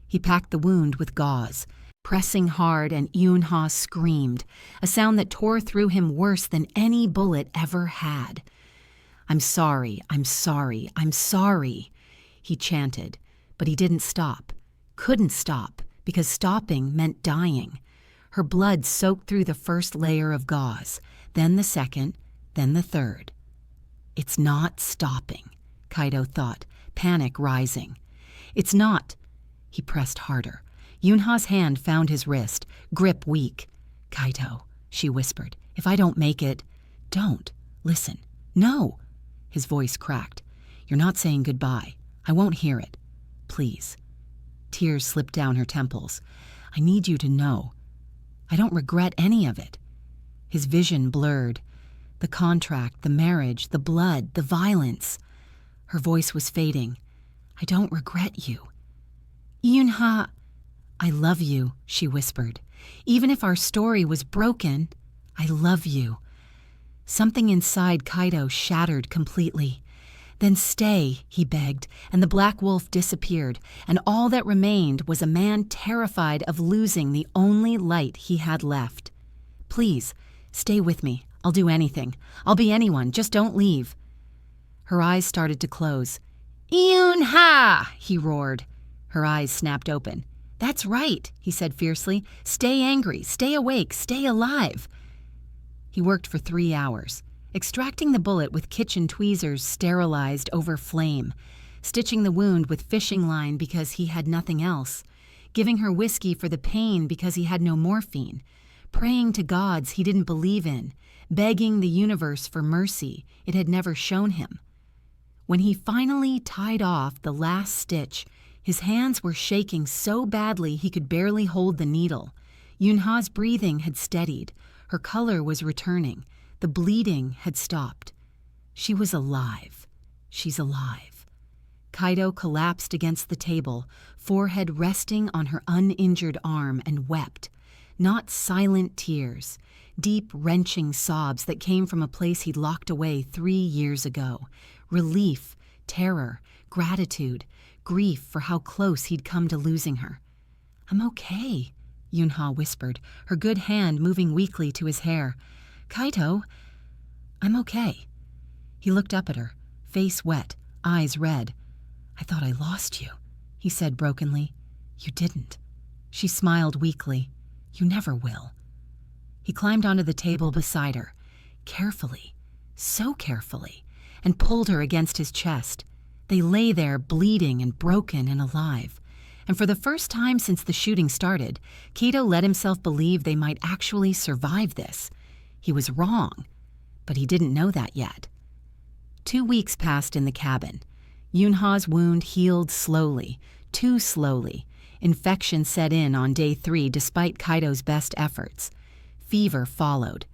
He packed the wound with gauze. pressing hard, and Eun-Ha screamed, a sound that tore through him worse than any bullet ever had. "I'm sorry, I'm sorry, I'm sorry," he chanted, but he didn't stop, couldn't stop, because stopping meant dying. Her blood soaked through the first layer of gauze, then the second, then the third. "It's not stopping," Kaito thought, panic rising. "It's not." He pressed harder. Eun-Ha's hand found his wrist, grip weak. "Kaito," she whispered, "if I don't make it—" "Don't. Listen. No." His voice cracked. "You're not saying goodbye. I won't hear it. Please." Tears slipped down her temples. "I need you to know. I don't regret any of it." His vision blurred. The contract, the marriage, the blood, the violence. Her voice was fading. "I don't regret you." "Eun-Ha, I love you," she whispered. "Even if our story was broken, I love you." Something inside Kaito shattered completely. "Then stay," he begged, and the black wolf disappeared, and all that remained was a man terrified of losing the only light he had left. "Please, stay with me. I'll do anything. I'll be anyone. Just don't leave." Her eyes started to close. "Eun-Ha!" he roared. Her eyes snapped open. "That's right," he said fiercely. "Stay angry, stay awake, stay alive." He worked for 3 hours, extracting the bullet with kitchen tweezers sterilized over flame, stitching the wound with fishing line because he had nothing else, giving her whiskey for the pain because he had no morphine, praying to gods he didn't believe in, begging the universe for mercy it had never shown him. When he finally tied off the last stitch, his hands were shaking so badly he could barely hold the needle. Eun-Ha's breathing had steadied. Her color was returning. The bleeding had stopped. She was alive. She's alive. Kaito collapsed against the table, forehead resting on her uninjured arm, and wept. Not silent tears, deep, wrenching sobs that came from a place he'd locked away 3 years ago. Relief, terror, gratitude, grief for how close he'd come to losing her. "I'm okay," Eun-Ha whispered, her good hand moving weakly to his hair. "Kaito, I'm okay." He looked up at her, face wet, eyes red. "I thought I lost you," he said brokenly. "You didn't." She smiled weakly. "You never will." He climbed onto the table beside her, carefully, so carefully, and pulled her against his chest. They lay there bleeding and broken and alive. And for the first time since the shooting started, Kaito let himself believe they might actually survive this. He was wrong, but he didn't know that yet. 2 weeks passed in the cabin. Eun-Ha's wound healed slowly, too slowly. Infection set in on day 3 despite Kaito's best efforts. Fever followed.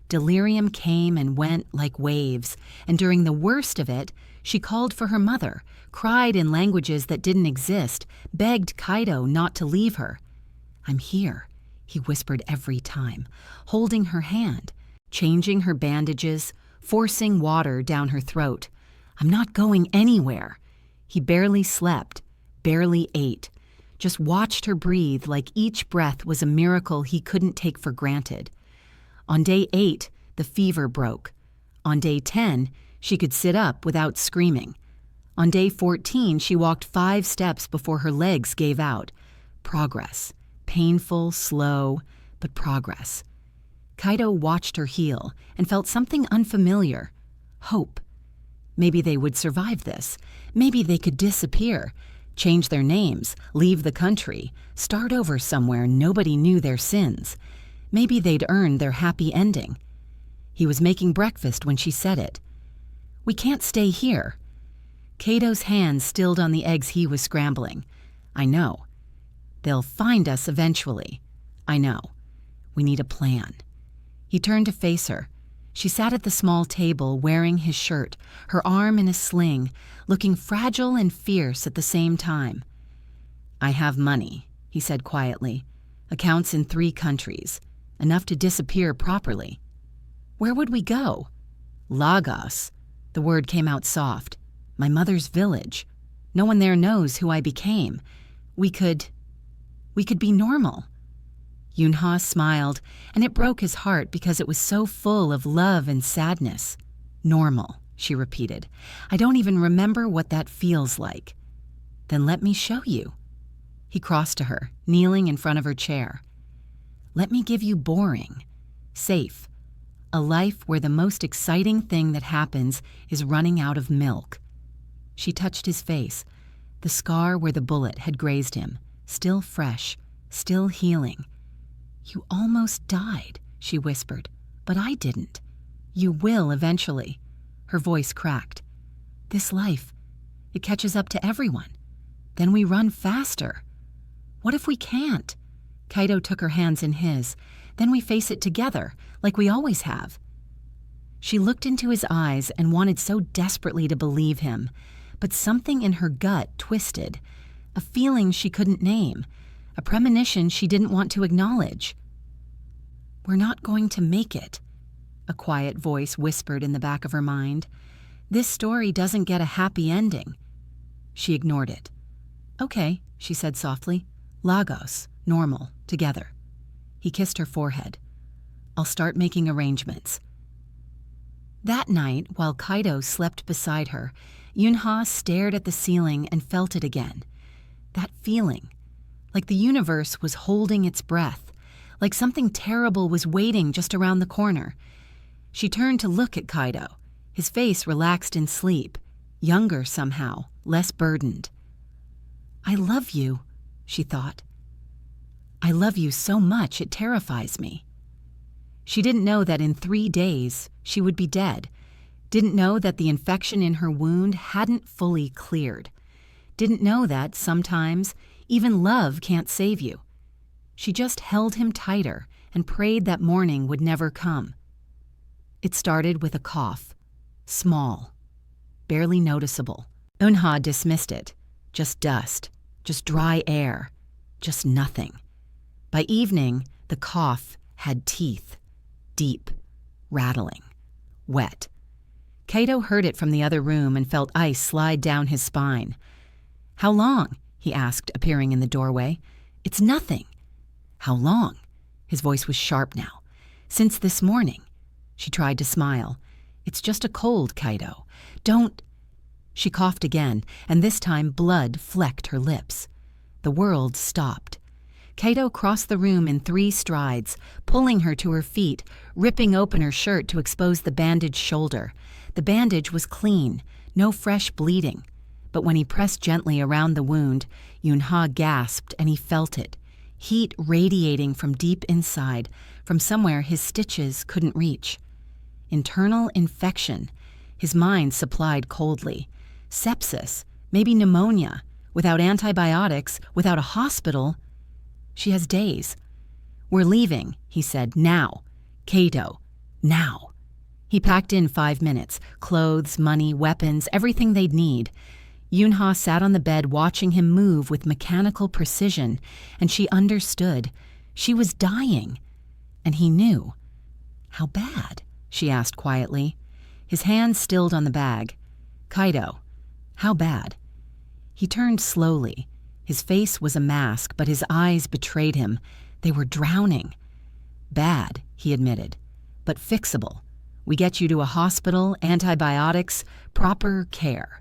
Delirium came and went like waves, and during the worst of it, she called for her mother, cried in languages that didn't exist, begged Kaito not to leave her. "I'm here," he whispered every time, holding her hand, changing her bandages, forcing water down her throat. "I'm not going anywhere." He barely slept, barely ate, just watched her breathe like each breath was a miracle he couldn't take for granted. On day 8, the fever broke. On day 10, she could sit up without screaming. On day 14, she walked 5 steps before her legs gave out. Progress. Painful, slow, but progress. Kaito watched her heal and felt something unfamiliar. Hope. Maybe they would survive this. Maybe they could disappear, change their names, leave the country, start over somewhere nobody knew their sins. Maybe they'd earned their happy ending. He was making breakfast when she said it. "We can't stay here." Kaito's hands stilled on the eggs he was scrambling. "I know. They'll find us eventually. I know. We need a plan." He turned to face her. She sat at the small table wearing his shirt, her arm in a sling, looking fragile and fierce at the same time. "I have money," he said quietly. "Accounts in 3 countries. Enough to disappear properly." "Where would we go?" "Lagos." The word came out soft. "My mother's village. No one there knows who I became. We could be normal." Eun-Ha smiled, and it broke his heart because it was so full of love and sadness. Normal, she repeated. I don't even remember what that feels like. Then let me show you. He crossed to her, kneeling in front of her chair. Let me give you boring, safe, a life where the most exciting thing that happens is running out of milk. She touched his face, the scar where the bullet had grazed him, still fresh, still healing. You almost died, she whispered, but I didn't. You will eventually. Her voice cracked. This life, it catches up to everyone. Then we run faster. What if we can't? Kaito took her hands in his. Then we face it together, like we always have. She looked into his eyes and wanted so desperately to believe him, but something in her gut twisted, a feeling she couldn't name, a premonition she didn't want to acknowledge. We're not going to make it, a quiet voice whispered in the back of her mind. This story doesn't get a happy ending. She ignored it. Okay, she said softly. Lagos, normal, together. He kissed her forehead. I'll start making arrangements. That night, while Kaito slept beside her, Eun-Ha stared at the ceiling and felt it again. That feeling, like the universe was holding its breath, like something terrible was waiting just around the corner. She turned to look at Kaito, his face relaxed in sleep, younger somehow, less burdened. I love you, she thought. I love you so much it terrifies me. She didn't know that in 3 days she would be dead, didn't know that the infection in her wound hadn't fully cleared, didn't know that sometimes even love can't save you. She just held him tighter and prayed that morning would never come. It started with a cough, small, barely noticeable. Eun-Ha dismissed it. Just dust, just dry air, just nothing. By evening, the cough had teeth, deep, rattling, wet. Kaito heard it from the other room and felt ice slide down his spine. How long? He asked, appearing in the doorway. It's nothing. How long? His voice was sharp now. Since this morning. She tried to smile. It's just a cold, Kaito. Don't... She coughed again, and this time blood flecked her lips. The world stopped. Kaito crossed the room in 3 strides, pulling her to her feet, ripping open her shirt to expose the bandaged shoulder. The bandage was clean, no fresh bleeding. But when he pressed gently around the wound, Eun-Ha gasped and he felt it. Heat radiating from deep inside, from somewhere his stitches couldn't reach. Internal infection. His mind supplied coldly. Sepsis, maybe pneumonia. Without antibiotics, without a hospital. She has days. We're leaving, he said, now. Kaito, now. He packed in 5 minutes, clothes, money, weapons, everything they'd need. Eun-Ha sat on the bed watching him move with mechanical precision, and she understood. She was dying. And he knew. How bad? She asked quietly. His hand stilled on the bag. Kaito, how bad? He turned slowly. His face was a mask, but his eyes betrayed him. They were drowning. Bad, he admitted, but fixable. We get you to a hospital, antibiotics, proper care.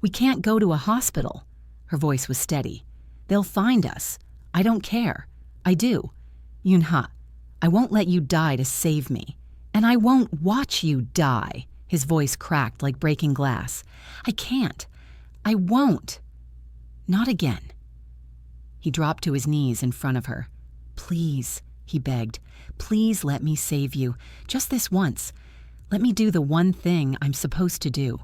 We can't go to a hospital. Her voice was steady. They'll find us. I don't care. I do. Eun-Ha, I won't let you die to save me. And I won't watch you die. His voice cracked like breaking glass. I can't. I won't. Not again. He dropped to his knees in front of her. Please, he begged. Please let me save you. Just this once. Let me do the one thing I'm supposed to do.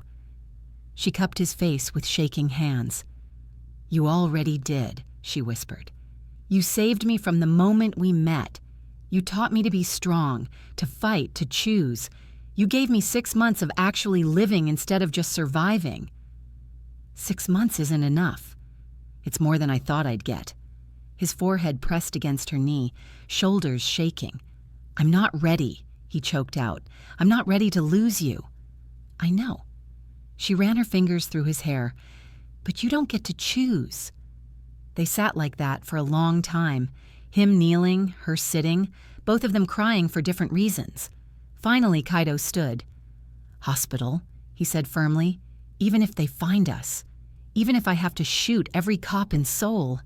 She cupped his face with shaking hands. You already did, she whispered. You saved me from the moment we met. You taught me to be strong, to fight, to choose. You gave me 6 months of actually living instead of just surviving. 6 months isn't enough. It's more than I thought I'd get. His forehead pressed against her knee, shoulders shaking. I'm not ready, he choked out. I'm not ready to lose you. I know. She ran her fingers through his hair. But you don't get to choose. They sat like that for a long time. Him kneeling, her sitting, both of them crying for different reasons. Finally, Kaito stood. "Hospital," he said firmly. "Even if they find us. Even if I have to shoot every cop in Seoul.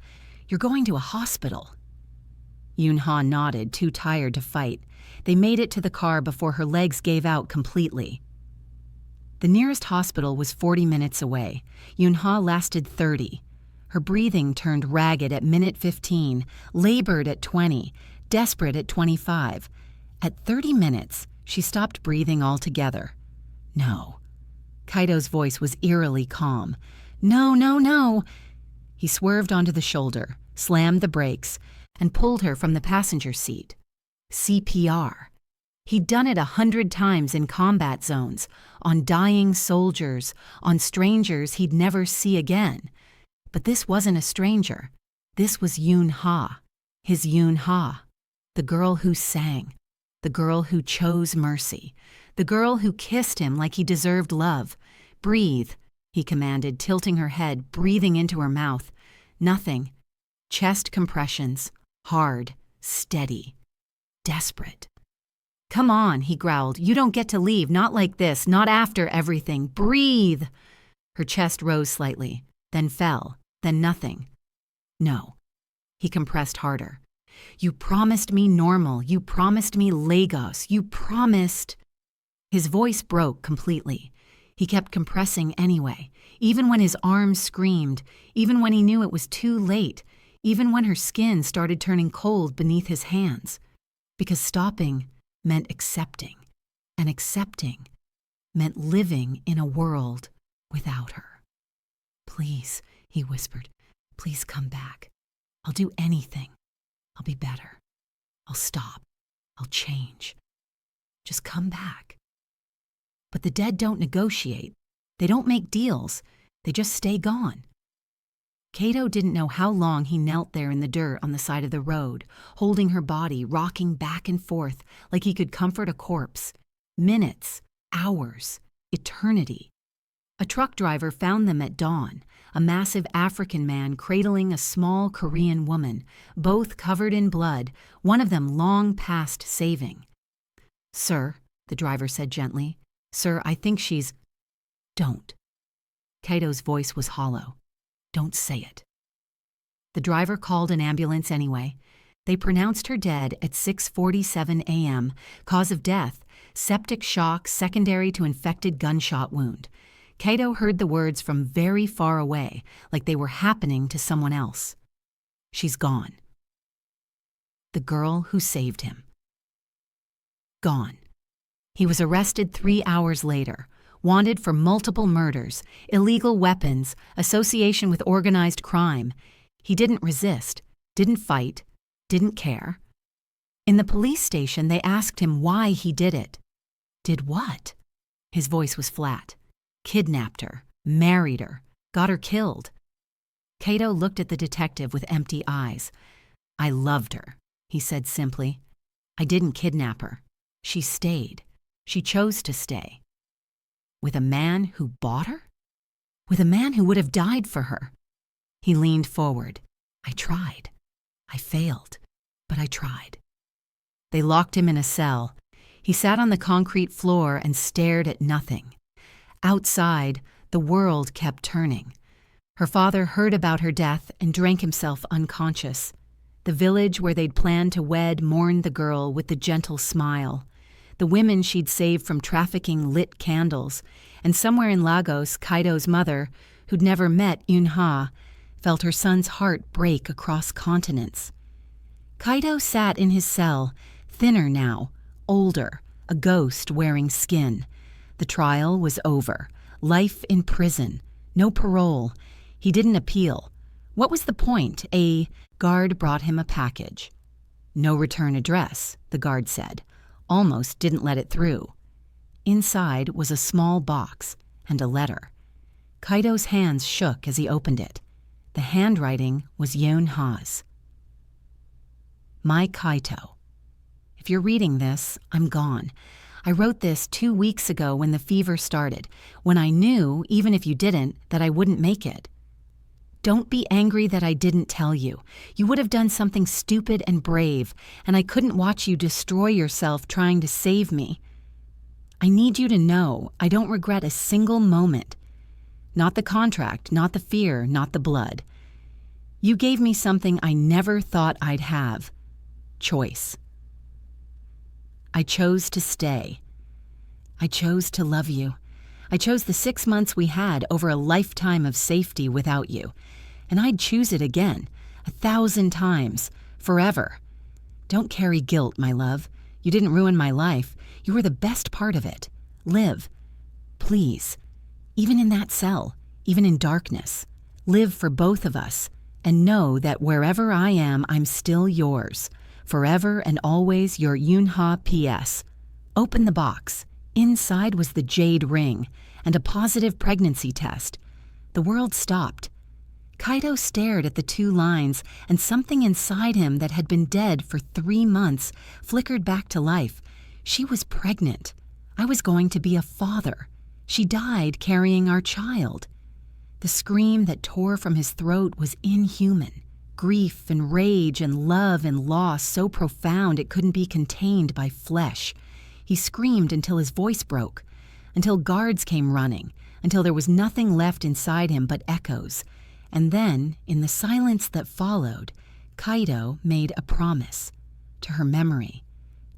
You're going to a hospital." Eun-Ha nodded, too tired to fight. They made it to the car before her legs gave out completely. The nearest hospital was 40 minutes away. Eun-Ha lasted 30. Her breathing turned ragged at minute 15, labored at 20, desperate at 25. At 30 minutes, she stopped breathing altogether. "No." Kaito's voice was eerily calm. "No, no, no." He swerved onto the shoulder, slammed the brakes, and pulled her from the passenger seat. CPR. He'd done it 100 times in combat zones, on dying soldiers, on strangers he'd never see again. But this wasn't a stranger. This was Eun-Ha, his Eun-Ha, the girl who sang, the girl who chose mercy, the girl who kissed him like he deserved love. "Breathe," he commanded, tilting her head, breathing into her mouth. Nothing. Chest compressions, hard, steady, desperate. "Come on," he growled. "You don't get to leave, not like this, not after everything. Breathe." Her chest rose slightly, then fell, then nothing. "No." He compressed harder. "You promised me normal. You promised me Lagos. You promised." His voice broke completely. He kept compressing anyway, even when his arms screamed, even when he knew it was too late, even when her skin started turning cold beneath his hands. Because stopping meant accepting, and accepting meant living in a world without her. "Please," he whispered, "please come back. I'll do anything. I'll be better. I'll stop. I'll change. Just come back." But the dead don't negotiate. They don't make deals. They just stay gone. Kaito didn't know how long he knelt there in the dirt on the side of the road, holding her body, rocking back and forth like he could comfort a corpse. Minutes, hours, eternity. A truck driver found them at dawn, a massive African man cradling a small Korean woman, both covered in blood, one of them long past saving. "Sir," the driver said gently, "sir, I think she's—" "Don't." Kaito's voice was hollow. "Don't say it." The driver called an ambulance anyway. They pronounced her dead at 6:47 a.m., cause of death, septic shock secondary to infected gunshot wound. Kaito heard the words from very far away, like they were happening to someone else. "She's gone." The girl who saved him. Gone. He was arrested 3 hours later, wanted for multiple murders, illegal weapons, association with organized crime. He didn't resist, didn't fight, didn't care. In the police station, they asked him why he did it. Did what? His voice was flat. Kidnapped her, married her, got her killed. Kaito looked at the detective with empty eyes. "I loved her," he said simply. "I didn't kidnap her. She stayed. She chose to stay." With a man who bought her? With a man who would have died for her? He leaned forward. "I tried. I failed, but I tried." They locked him in a cell. He sat on the concrete floor and stared at nothing. Outside, the world kept turning. Her father heard about her death and drank himself unconscious. The village where they'd planned to wed mourned the girl with the gentle smile. The women she'd saved from trafficking lit candles, and somewhere in Lagos, Kaito's mother, who'd never met Eun-Ha, felt her son's heart break across continents. Kaito sat in his cell, thinner now, older, a ghost wearing skin. The trial was over. Life in prison. No parole. He didn't appeal. What was the point? A guard brought him a package. "No return address," the guard said. Almost didn't let it through. Inside was a small box and a letter. Kaito's hands shook as he opened it. The handwriting was Eun-Ha's. "My Kaito, if you're reading this, I'm gone. I wrote this 2 weeks ago when the fever started, when I knew, even if you didn't, that I wouldn't make it. Don't be angry that I didn't tell you. You would have done something stupid and brave, and I couldn't watch you destroy yourself trying to save me. I need you to know I don't regret a single moment. Not the contract, not the fear, not the blood. You gave me something I never thought I'd have. Choice. I chose to stay. I chose to love you. I chose the 6 months we had over a lifetime of safety without you. And I'd choose it again, 1,000 times, forever. Don't carry guilt, my love. You didn't ruin my life. You were the best part of it. Live. Please. Even in that cell, even in darkness. Live for both of us. And know that wherever I am, I'm still yours. Forever and always your Eun-Ha P.S. Open the box. Inside was the jade ring and a positive pregnancy test. The world stopped. Kaito stared at the 2 lines, and something inside him that had been dead for 3 months flickered back to life. She was pregnant. I was going to be a father. She died carrying our child. The scream that tore from his throat was inhuman. Grief and rage and love and loss so profound it couldn't be contained by flesh. He screamed until his voice broke, until guards came running, until there was nothing left inside him but echoes. And then, in the silence that followed, Kaito made a promise to her memory,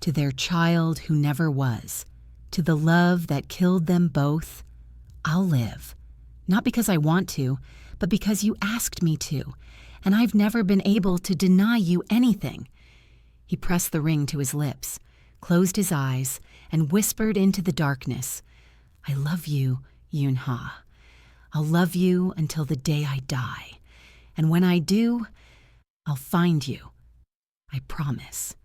to their child who never was, to the love that killed them both. I'll live, not because I want to, but because you asked me to, and I've never been able to deny you anything. He pressed the ring to his lips, closed his eyes, and whispered into the darkness, I love you, Eun-Ha. I'll love you until the day I die. And when I do, I'll find you. I promise.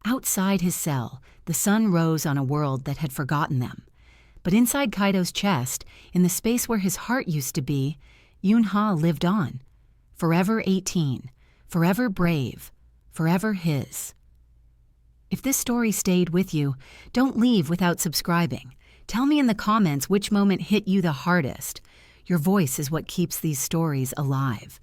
Outside his cell, the sun rose on a world that had forgotten them. But inside Kaito's chest, in the space where his heart used to be, Eun-Ha lived on. Forever 18, forever brave, forever his. If this story stayed with you, don't leave without subscribing. Tell me in the comments which moment hit you the hardest. Your voice is what keeps these stories alive.